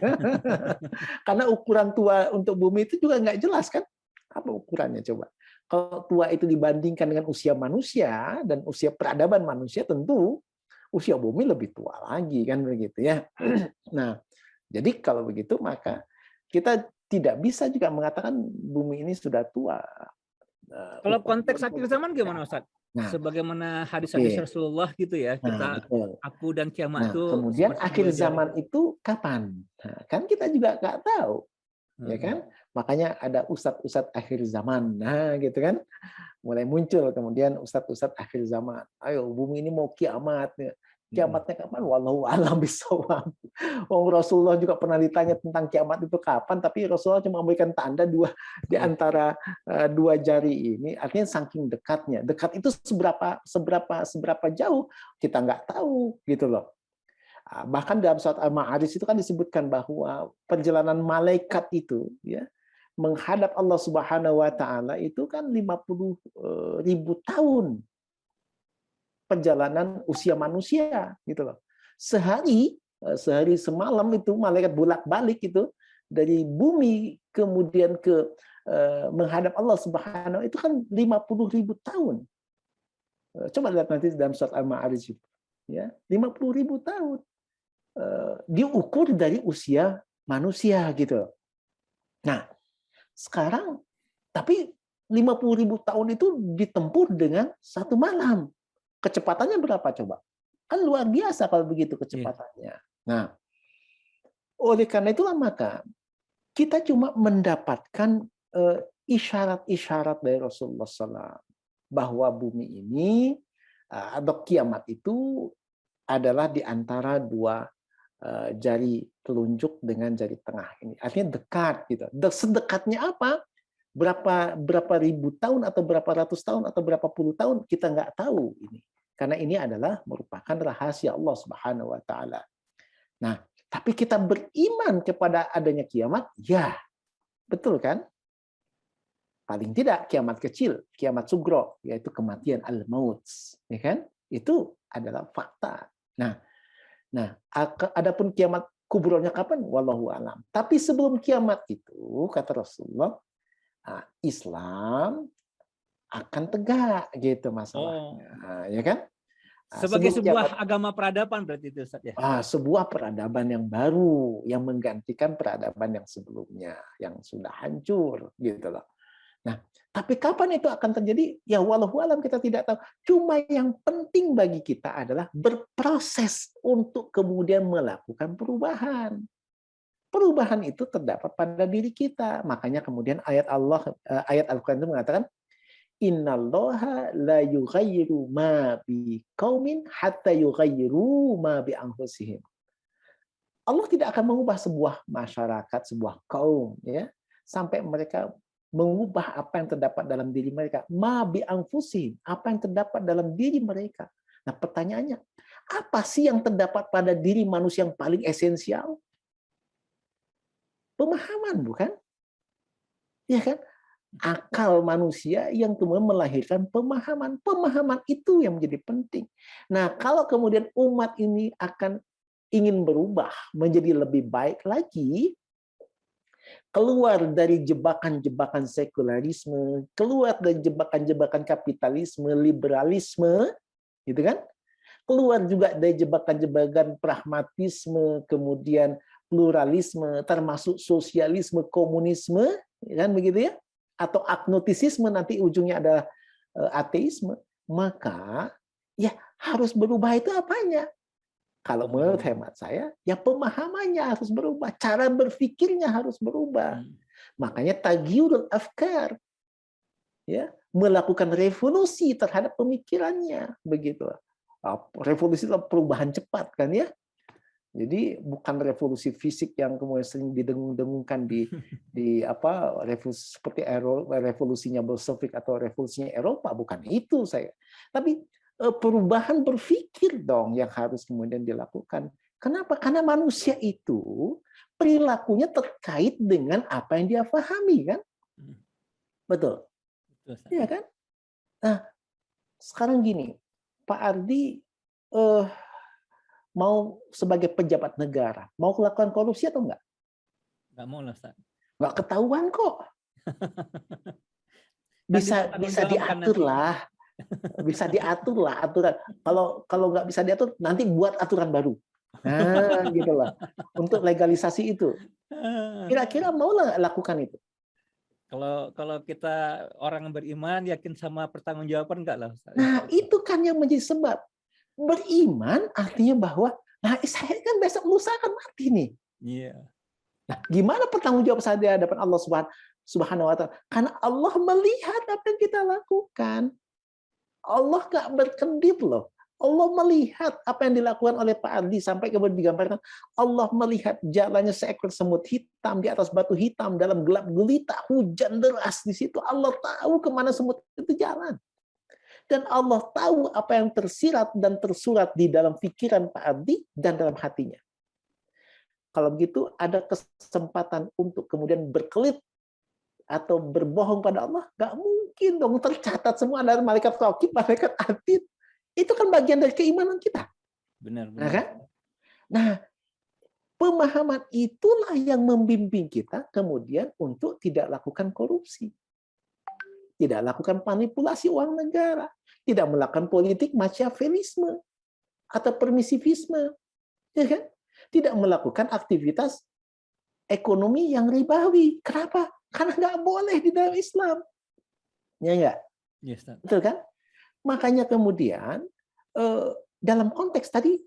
Karena ukuran tua untuk bumi itu juga nggak jelas kan? Apa ukurannya coba? Kalau tua itu dibandingkan dengan usia manusia dan usia peradaban manusia, tentu usia bumi lebih tua lagi kan begitu ya. Nah, jadi kalau begitu maka kita tidak bisa juga mengatakan bumi ini sudah tua. Kalau konteks akhir zaman gimana, Ustaz? Nah, Sebagaimana hadis-hadis oke. Rasulullah gitu ya, Nah, kita betul. aku dan kiamat Nah, itu kemudian seperti akhir dua jari. zaman itu kapan? Nah, kan kita juga nggak tahu, ya kan? Makanya ada ustadz-ustadz akhir zaman, nah gitu kan? Mulai muncul kemudian ustadz-ustadz akhir zaman. Ayo, bumi ini mau kiamat. Kiamatnya kapan? Wallahu a'lam bishawab. Rasulullah juga pernah ditanya tentang kiamat itu kapan, tapi Rasulullah cuma memberikan tanda dua di antara dua jari ini. Artinya saking dekatnya. Dekat itu seberapa jauh kita nggak tahu gitu loh. Bahkan dalam surat Al-Ma'arij itu kan disebutkan bahwa perjalanan malaikat itu ya menghadap Allah Subhanahu wa taala itu kan 50.000 tahun perjalanan usia manusia gitu loh. Sehari semalam itu malaikat bolak-balik itu dari bumi kemudian ke menghadap Allah Subhanahu itu kan 50.000 tahun. Coba lihat nanti dalam surat Al-Ma'arij itu ya, 50.000 tahun. Diukur dari usia manusia gitu. Nah, sekarang tapi 50.000 tahun itu ditempuh dengan satu malam. Kecepatannya berapa coba? Kan luar biasa kalau begitu kecepatannya. Nah, oleh karena itulah maka kita cuma mendapatkan isyarat-isyarat dari Rasulullah SAW bahwa bumi ini atau kiamat itu adalah di antara dua jari telunjuk dengan jari tengah ini. Artinya dekat gitu. Sedekatnya apa? Berapa ribu tahun atau berapa ratus tahun atau berapa puluh tahun kita nggak tahu ini. Karena ini adalah merupakan rahasia Allah Subhanahu wa taala. Nah, tapi kita beriman kepada adanya kiamat, ya. Betul kan? Paling tidak kiamat kecil, kiamat sugro, yaitu kematian al-maut, ya kan? Itu adalah fakta. Nah, adapun kiamat kubronya kapan? Wallahu alam. Tapi sebelum kiamat itu, kata Rasulullah, Islam akan tegak gitu masalahnya, ya kan? Sebagai sebuah agama peradaban berarti itu, Ustaz ya. Sebuah peradaban yang baru yang menggantikan peradaban yang sebelumnya yang sudah hancur gitu loh. Nah, tapi kapan itu akan terjadi? Ya wallahu alam kita tidak tahu. Cuma yang penting bagi kita adalah berproses untuk kemudian melakukan perubahan. Perubahan itu terdapat pada diri kita. Makanya kemudian ayat Al-Qur'an itu mengatakan innallaha la yughayyiru ma biqaumin hatta yughayyiru ma bi anfusihim. Allah tidak akan mengubah sebuah masyarakat, sebuah kaum ya, sampai mereka mengubah apa yang terdapat dalam diri mereka. Ma bi anfusihim, apa yang terdapat dalam diri mereka. Nah, pertanyaannya, apa sih yang terdapat pada diri manusia yang paling esensial? Pemahaman, bukan? Ya kan? Akal manusia yang kemudian melahirkan pemahaman. Pemahaman itu yang menjadi penting. Nah, kalau kemudian umat ini akan ingin berubah menjadi lebih baik lagi, keluar dari jebakan-jebakan sekularisme, keluar dari jebakan-jebakan kapitalisme, liberalisme, gitu kan? Keluar juga dari jebakan-jebakan pragmatisme, kemudian pluralisme, termasuk sosialisme, komunisme, kan begitu ya? Atau agnostisisme, nanti ujungnya adalah ateisme. Maka ya harus berubah itu apanya? Kalau menurut hemat saya, ya pemahamannya harus berubah, cara berpikirnya harus berubah. Makanya taghyirul afkar, ya, melakukan revolusi terhadap pemikirannya, begitu. Revolusi itu perubahan cepat kan ya. Jadi bukan revolusi fisik yang kemudian sering didengung-dengungkan di apa revolusi seperti revolusinya Bolshevik atau revolusinya Eropa, bukan itu saya. Tapi perubahan berpikir dong yang harus kemudian dilakukan. Kenapa? Karena manusia itu perilakunya terkait dengan apa yang dia pahami kan. Betul. Betul, Ustaz. Iya kan? Nah, sekarang gini, Pak Ardi eh, mau sebagai pejabat negara, mau melakukan korupsi atau enggak? Nggak mau lah, Ustaz. Enggak ketahuan kok. Kan Bisa bisa dipertanggungjawabkan diatur nanti. lah, bisa diatur lah aturan. Kalau nggak bisa diatur, nanti buat aturan baru. Nah, gitu lah. Untuk legalisasi itu. Kira-kira mau nggak lakukan itu? Kalau kita orang yang beriman yakin sama pertanggungjawaban enggak lah, Ustaz. Nah, itu kan yang menjadi sebab. Beriman artinya bahwa, nah saya kan besok lusa akan mati nih. Iya. Nah, gimana pertanggungjawab saya di hadapan Allah Subhanahu wa Ta'ala? Karena Allah melihat apa yang kita lakukan. Allah nggak berkedip loh. Allah melihat apa yang dilakukan oleh Pak Ardi sampai kemudian digambarkan Allah melihat jalannya seekor semut hitam di atas batu hitam dalam gelap gulita hujan deras di situ. Allah tahu kemana semut itu jalan. Dan Allah tahu apa yang tersirat dan tersurat di dalam pikiran Pak Ardi dan dalam hatinya. Kalau begitu ada kesempatan untuk kemudian berkelit atau berbohong pada Allah, nggak mungkin dong, tercatat semua dari malaikat raqib, malaikat atid. Itu kan bagian dari keimanan kita. Benar, Nah, benar. kan? Nah, pemahaman itulah yang membimbing kita kemudian untuk tidak lakukan korupsi. Tidak lakukan manipulasi uang negara. Tidak melakukan politik machiavellisme atau permisivisme. Ya kan? Tidak melakukan aktivitas ekonomi yang ribawi. Kenapa? Karena nggak boleh di dalam Islam. Ya nggak? Yes, Ustaz. Betul kan? Makanya kemudian dalam konteks tadi,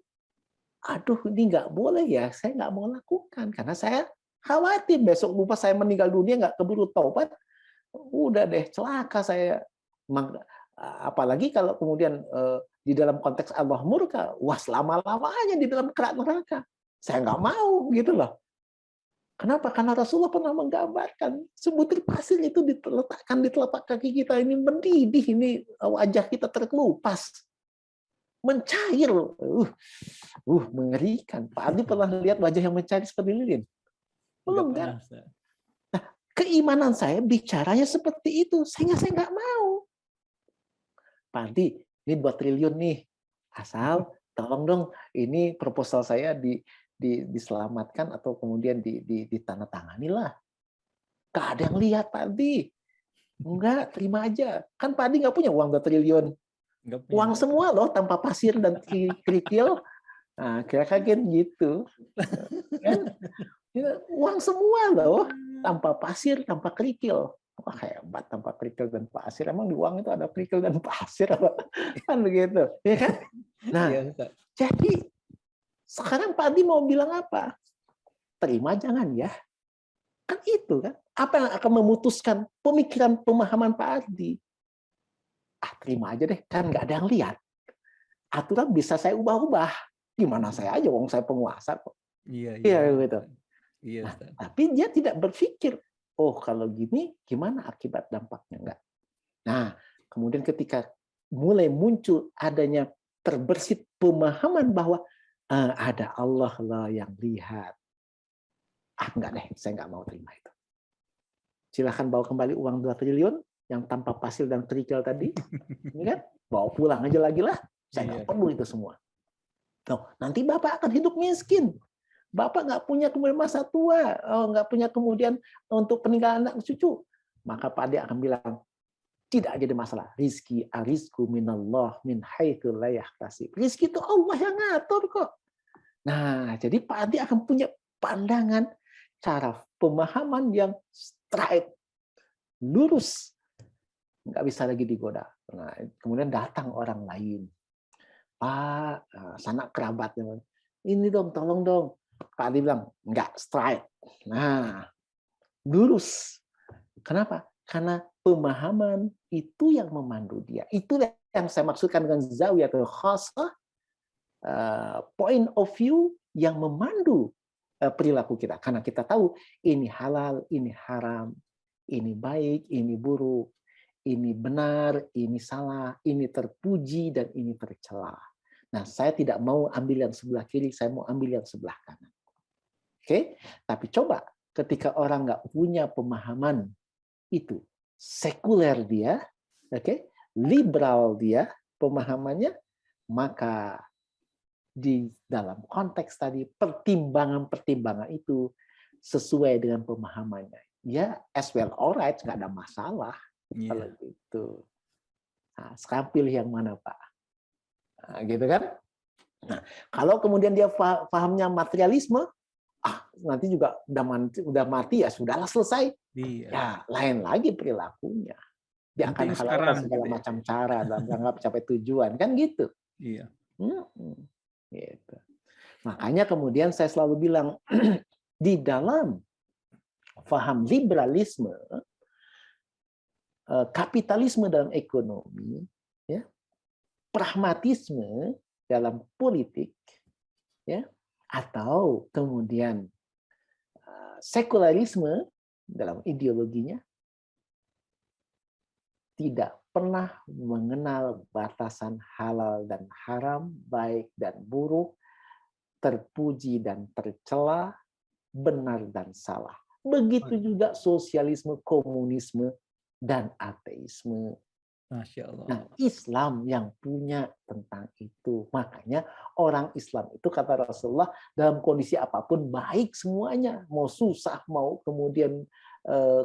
aduh ini nggak boleh ya, saya nggak mau lakukan karena saya khawatir besok lupa saya meninggal dunia nggak keburu taubat, udah deh celaka saya. Apalagi kalau kemudian di dalam konteks Allah murka, wah selama-lamanya di dalam kerak neraka. Saya nggak mau gitu loh. Kenapa? Karena Rasulullah pernah menggambarkan sebutir pasir itu diletakkan di telapak kaki kita ini mendidih, ini wajah kita terkelupas, mencair, mengerikan. Pak Adi pernah lihat wajah yang mencair seperti lilin? Belum kan? Nah, keimanan saya bicaranya seperti itu, sehingga saya nggak mau. Pak Adi, ini 2 triliun nih, asal tolong dong, ini proposal saya diselamatkan atau kemudian ditandatangani lah. Gak ada yang lihat Pak Adi. Enggak, terima aja. Kan Pak Adi nggak punya uang 2 triliun. Uang semua loh, tanpa pasir dan kerikil. Nah, kira-kira gitu. Kan? Uang semua loh, tanpa pasir, tanpa kerikil. Wah, hebat, tanpa kerikil dan pasir. Emang di uang itu ada kerikil dan pasir apa? Kan begitu. Ya kan? Nah, jadi sekarang Pak Adi mau bilang apa? Terima jangan ya. Kan itu kan. Apa yang akan memutuskan pemikiran pemahaman Pak Adi? Terima aja deh, kan nggak ada yang lihat. Aturan bisa saya ubah-ubah. Gimana saya aja, wong saya penguasa kok. Iya gitu. Iya, nah, tapi dia tidak berpikir, oh kalau gini gimana akibat dampaknya, enggak. Nah, kemudian ketika mulai muncul adanya terbersit pemahaman bahwa ada Allah lah yang lihat. Enggak deh, saya nggak mau terima itu. Silahkan bawa kembali uang 2 triliun yang tanpa pasir dan kerikil tadi. Ini kan, bawa pulang aja lagi lah. Saya nggak perlu itu semua. Nanti Bapak akan hidup miskin. Bapak nggak punya kemudian masa tua, nggak punya kemudian untuk peninggalan anak cucu. Maka Pak Ade akan bilang, tidak jadi masalah. Rizki arizku minallah min haitsu la yahtasib. Rizki itu Allah yang ngatur kok. Nah, jadi Pak Ade akan punya pandangan, cara pemahaman yang straight, lurus, nggak bisa lagi digoda. Nah, kemudian datang orang lain, Pak, sanak kerabatnya, ini dong, tolong dong. Pak Ade bilang, nggak straight. Nah, lurus. Kenapa? Karena pemahaman itu yang memandu dia. Itu yang saya maksudkan dengan zawiyatul khassah, point of view yang memandu perilaku kita. Karena kita tahu ini halal, ini haram, ini baik, ini buruk, ini benar, ini salah, ini terpuji, dan ini tercela. Nah, saya tidak mau ambil yang sebelah kiri, saya mau ambil yang sebelah kanan. Oke? Tapi coba ketika orang nggak punya pemahaman itu, sekuler dia, oke, liberal dia pemahamannya, maka di dalam konteks tadi pertimbangan-pertimbangan itu sesuai dengan pemahamannya. Ya, as well, alright, nggak ada masalah kalau gitu. Nah, sekarang pilih yang mana, Pak? Nah, gitu kan? Nah, kalau kemudian dia pahamnya materialisme, nanti juga udah mati ya sudahlah selesai. Ya, lain lagi perilakunya. Dia akan halalkan segala gitu macam cara dalam rangka mencapai tujuan, kan gitu. Iya. Gitu. Makanya kemudian saya selalu bilang di dalam paham liberalisme, kapitalisme dalam ekonomi, ya, pragmatisme dalam politik, ya, atau kemudian sekularisme dalam ideologinya, tidak pernah mengenal batasan halal dan haram, baik dan buruk, terpuji dan tercela, benar dan salah. Begitu juga sosialisme, komunisme, dan ateisme. Masya Allah. Nah, Islam yang punya tentang itu. Makanya orang Islam itu, kata Rasulullah, dalam kondisi apapun baik semuanya. Mau susah, mau kemudian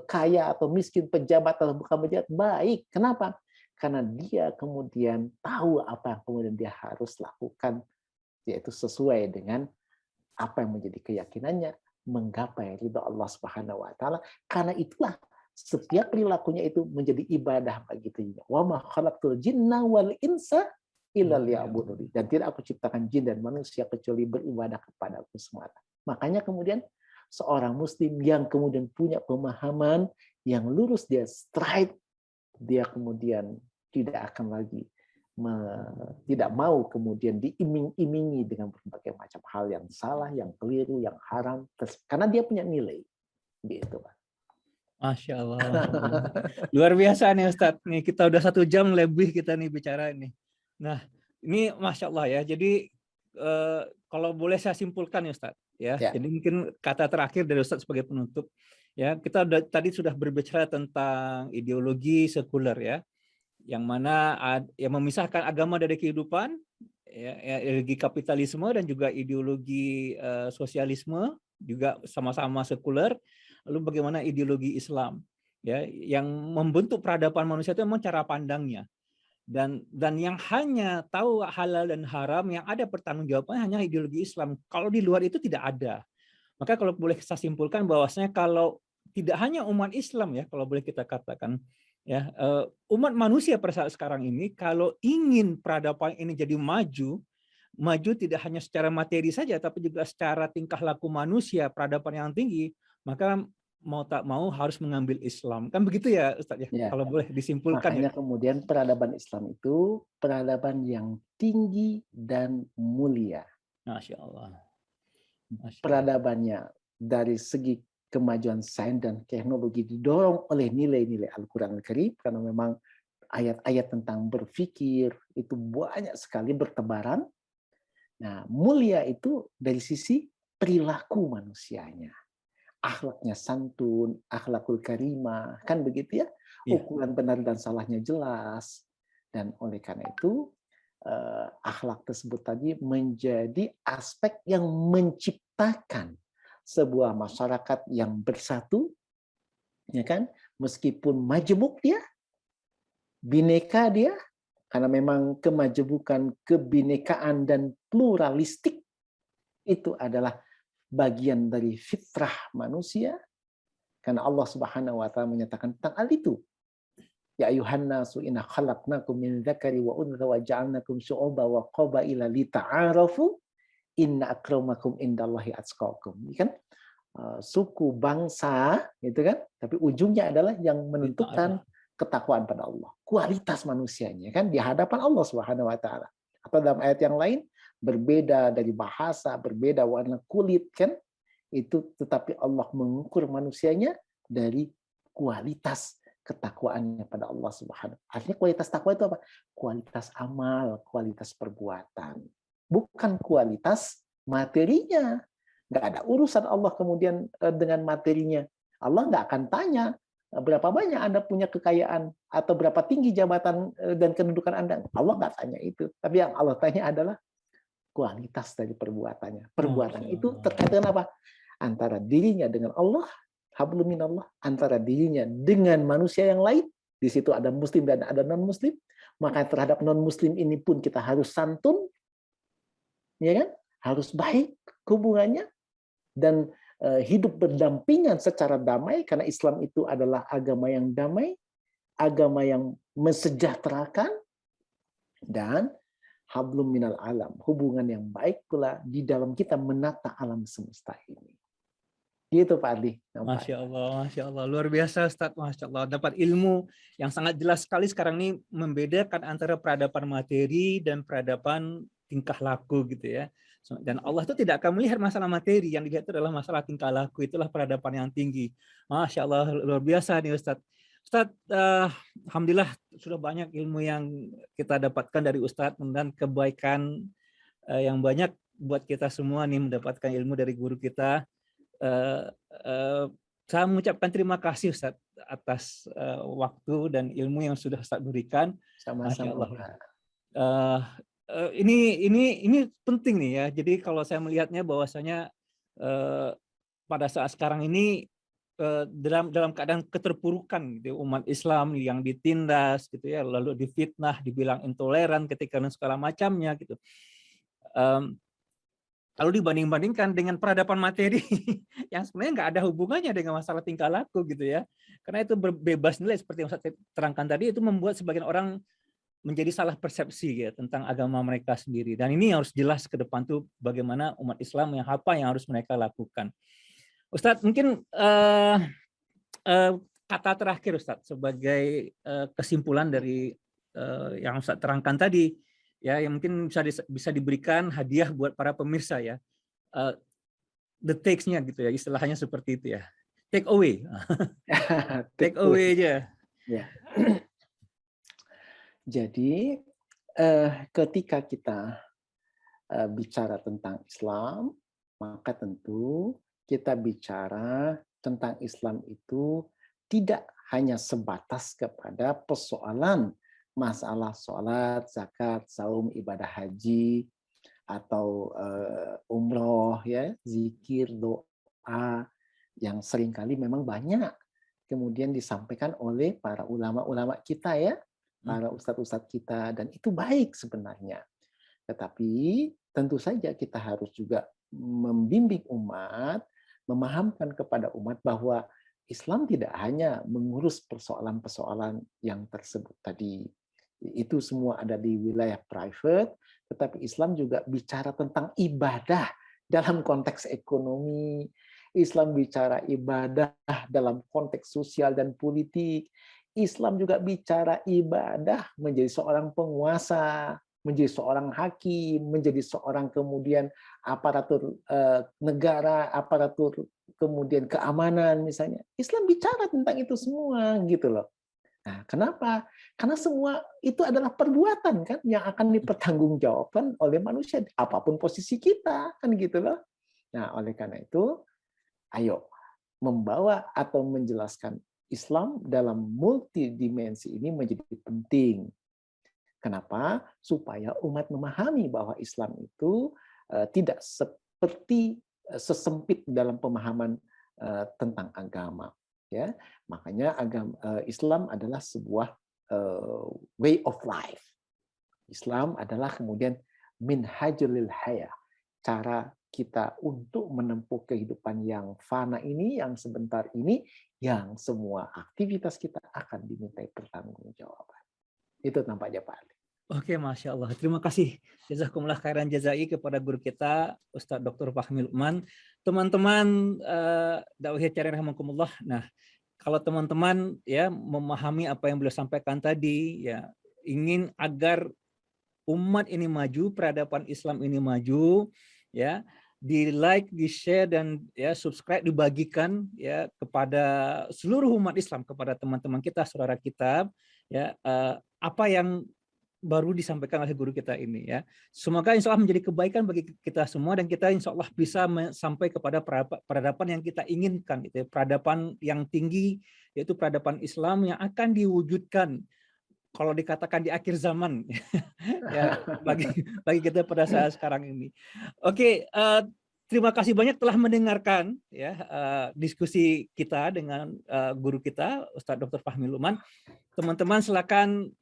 kaya atau miskin, pejabat atau bukan pejabat, baik. Kenapa? Karena dia kemudian tahu apa yang kemudian dia harus lakukan, yaitu sesuai dengan apa yang menjadi keyakinannya, menggapai ridha Allah Subhanahu wa taala. Karena itulah setiap perilakunya itu menjadi ibadah bagi dirinya. Wa ma khalaqtul jinna wal insa illa liya'budun. Dan tidak aku ciptakan jin dan manusia kecuali beribadah kepada aku semata. Makanya kemudian seorang muslim yang kemudian punya pemahaman yang lurus, dia straight, dia kemudian tidak akan lagi tidak mau kemudian diiming-imingi dengan berbagai macam hal yang salah, yang keliru, yang haram, karena dia punya nilai, gitu, Pak. Masya Allah, Masya Allah. Luar biasa nih Ustadz. Nih kita udah 1 jam lebih kita nih bicara nih. Nah, ini Masya Allah ya. Jadi kalau boleh saya simpulkan ya Ustadz ya. Jadi mungkin kata terakhir dari Ustadz sebagai penutup ya. Kita tadi sudah berbicara tentang ideologi sekuler ya, yang mana yang memisahkan agama dari kehidupan, ya, ideologi kapitalisme dan juga ideologi sosialisme juga sama-sama sekuler. Lalu bagaimana ideologi Islam ya yang membentuk peradaban manusia itu memang cara pandangnya, dan yang hanya tahu halal dan haram, yang ada pertanggungjawabannya hanya ideologi Islam. Kalau di luar itu tidak ada. Maka kalau boleh saya simpulkan bahwasanya kalau tidak hanya umat Islam ya, kalau boleh kita katakan ya, umat manusia pada saat sekarang ini kalau ingin peradaban ini jadi maju tidak hanya secara materi saja, tapi juga secara tingkah laku manusia, peradaban yang tinggi, maka mau tak mau harus mengambil Islam. Kan begitu ya Ustaz ya? Ya. Kalau boleh disimpulkan. Makanya ya. kemudian peradaban Islam itu peradaban yang tinggi dan mulia. Masya Allah. Peradabannya dari segi kemajuan sains dan teknologi didorong oleh nilai-nilai Al-Quran Al-Karim, karena memang ayat-ayat tentang berpikir itu banyak sekali bertebaran. Nah, mulia itu dari sisi perilaku manusianya. Akhlaknya santun, akhlakul karimah, kan begitu ya? Ukuran benar dan salahnya jelas. Dan oleh karena itu, akhlak tersebut tadi menjadi aspek yang menciptakan sebuah masyarakat yang bersatu, ya kan? Meskipun majemuk dia, bineka dia, karena memang kemajemukan, kebinekaan dan pluralistik itu adalah bagian dari fitrah manusia, karena Allah Subhanahu wa taala menyatakan tentang hal itu. Ya ayuhan nasu inna khalaqnakum min dzakari wa untha wa ja'alnakum syu'uban wa qabaila lita'arafu inna akramakum indallahi atqakum. Ini kan suku bangsa gitu kan, tapi ujungnya adalah yang menentukan ketakwaan pada Allah. Kualitas manusianya kan di hadapan Allah Subhanahu wa taala. Atau dalam ayat yang lain, berbeda dari bahasa, berbeda warna kulit kan, itu tetapi Allah mengukur manusianya dari kualitas ketakwaannya pada Allah Subhanahu. Artinya kualitas takwa itu apa? Kualitas amal, kualitas perbuatan. Bukan kualitas materinya. Nggak ada urusan Allah kemudian dengan materinya. Allah nggak akan tanya, berapa banyak Anda punya kekayaan atau berapa tinggi jabatan dan kedudukan Anda. Allah nggak tanya itu. Tapi yang Allah tanya adalah kualitas dari perbuatannya. Perbuatan itu terkait dengan apa? Antara dirinya dengan Allah, hablum minallah, antara dirinya dengan manusia yang lain. Di situ ada muslim dan ada non-muslim. Maka terhadap non-muslim ini pun kita harus santun, ya kan? Harus baik hubungannya dan hidup berdampingan secara damai, karena Islam itu adalah agama yang damai, agama yang mensejahterakan, dan hablum minal alam, hubungan yang baik pula di dalam kita menata alam semesta ini. Gitu Pak Adli. Masya Allah, luar biasa Ustadz, Masya Allah. Dapat ilmu yang sangat jelas sekali sekarang ini membedakan antara peradaban materi dan peradaban tingkah laku gitu ya. Dan Allah itu tidak akan melihat masalah materi, yang dilihat itu adalah masalah tingkah laku, itulah peradaban yang tinggi. Masya Allah, luar biasa nih Ustadz. Ustadz, alhamdulillah sudah banyak ilmu yang kita dapatkan dari Ustadz, dan kebaikan yang banyak buat kita semua nih mendapatkan ilmu dari guru kita. Saya mengucapkan terima kasih Ustadz atas waktu dan ilmu yang sudah Ustadz berikan. Sama-sama. Ini penting nih ya. Jadi kalau saya melihatnya bahwasanya pada saat sekarang ini dalam keadaan keterpurukan gitu, umat Islam yang ditindas gitu ya, lalu difitnah, dibilang intoleran ketika dan segala macamnya gitu. Kalau dibanding-bandingkan dengan peradaban materi yang sebenarnya nggak ada hubungannya dengan masalah tingkah laku gitu ya. Karena itu bebas nilai seperti yang saya terangkan tadi, itu membuat sebagian orang menjadi salah persepsi ya tentang agama mereka sendiri. Dan ini harus jelas ke depan tuh bagaimana umat Islam apa yang harus mereka lakukan. Ustadz, mungkin kata terakhir Ustadz sebagai kesimpulan dari yang Ustadz terangkan tadi. Ya, yang mungkin bisa diberikan hadiah buat para pemirsa ya, the takes-nya gitu ya, istilahnya seperti itu ya, take away, take away aja. Ya. Jadi ketika kita bicara tentang Islam, maka tentu kita bicara tentang Islam itu tidak hanya sebatas kepada persoalan masalah sholat, zakat, saum, ibadah haji, atau umroh, ya, zikir, doa, yang seringkali memang banyak kemudian disampaikan oleh para ulama-ulama kita ya, para ustadz-ustadz kita, dan itu baik sebenarnya. Tetapi tentu saja kita harus juga membimbing umat, memahamkan kepada umat bahwa Islam tidak hanya mengurus persoalan-persoalan yang tersebut tadi. Itu semua ada di wilayah private, tetapi Islam juga bicara tentang ibadah dalam konteks ekonomi. Islam bicara ibadah dalam konteks sosial dan politik. Islam juga bicara ibadah menjadi seorang penguasa, menjadi seorang hakim, menjadi seorang kemudian aparatur negara, aparatur kemudian keamanan misalnya. Islam bicara tentang itu semua gitu loh. Nah, kenapa? Karena semua itu adalah perbuatan kan yang akan dipertanggungjawabkan oleh manusia apapun posisi kita kan gitu loh. Nah, oleh karena itu ayo membawa atau menjelaskan Islam dalam multidimensi ini menjadi penting. Kenapa? Supaya umat memahami bahwa Islam itu tidak seperti sesempit dalam pemahaman tentang agama. Ya, makanya Islam adalah sebuah way of life. Islam adalah kemudian minhajul lil haya, cara kita untuk menempuh kehidupan yang fana ini, yang sebentar ini, yang semua aktivitas kita akan dimintai pertanggungjawaban. Itu tampaknya Pak Ali. Oke, Masya Allah. Terima kasih. Jazakumullah khairan jazai kepada guru kita, Ustadz Dr. Fahmi Lukman. Teman-teman Dakwahiyat Syariah rahimakumullah. Nah, kalau teman-teman ya memahami apa yang beliau sampaikan tadi, ya ingin agar umat ini maju, peradaban Islam ini maju, ya di like, di share dan ya subscribe, dibagikan ya kepada seluruh umat Islam, kepada teman-teman kita, saudara kita, ya apa yang baru disampaikan oleh guru kita ini ya. Semoga insya Allah menjadi kebaikan bagi kita semua dan kita insya Allah bisa sampai kepada peradaban yang kita inginkan, gitu ya. Peradaban yang tinggi, yaitu peradaban Islam yang akan diwujudkan kalau dikatakan di akhir zaman ya bagi kita pada saat sekarang ini. Oke, terima kasih banyak telah mendengarkan ya diskusi kita dengan guru kita Ustadz Dr. Fahmi Luman. Teman-teman silakan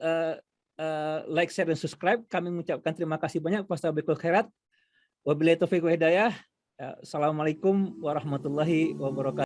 like, share, dan subscribe. Kami mengucapkan terima kasih banyak. Fastabiqul khairat. Wabillahi taufiq wa hidayah. Assalamualaikum warahmatullahi wabarakatuh.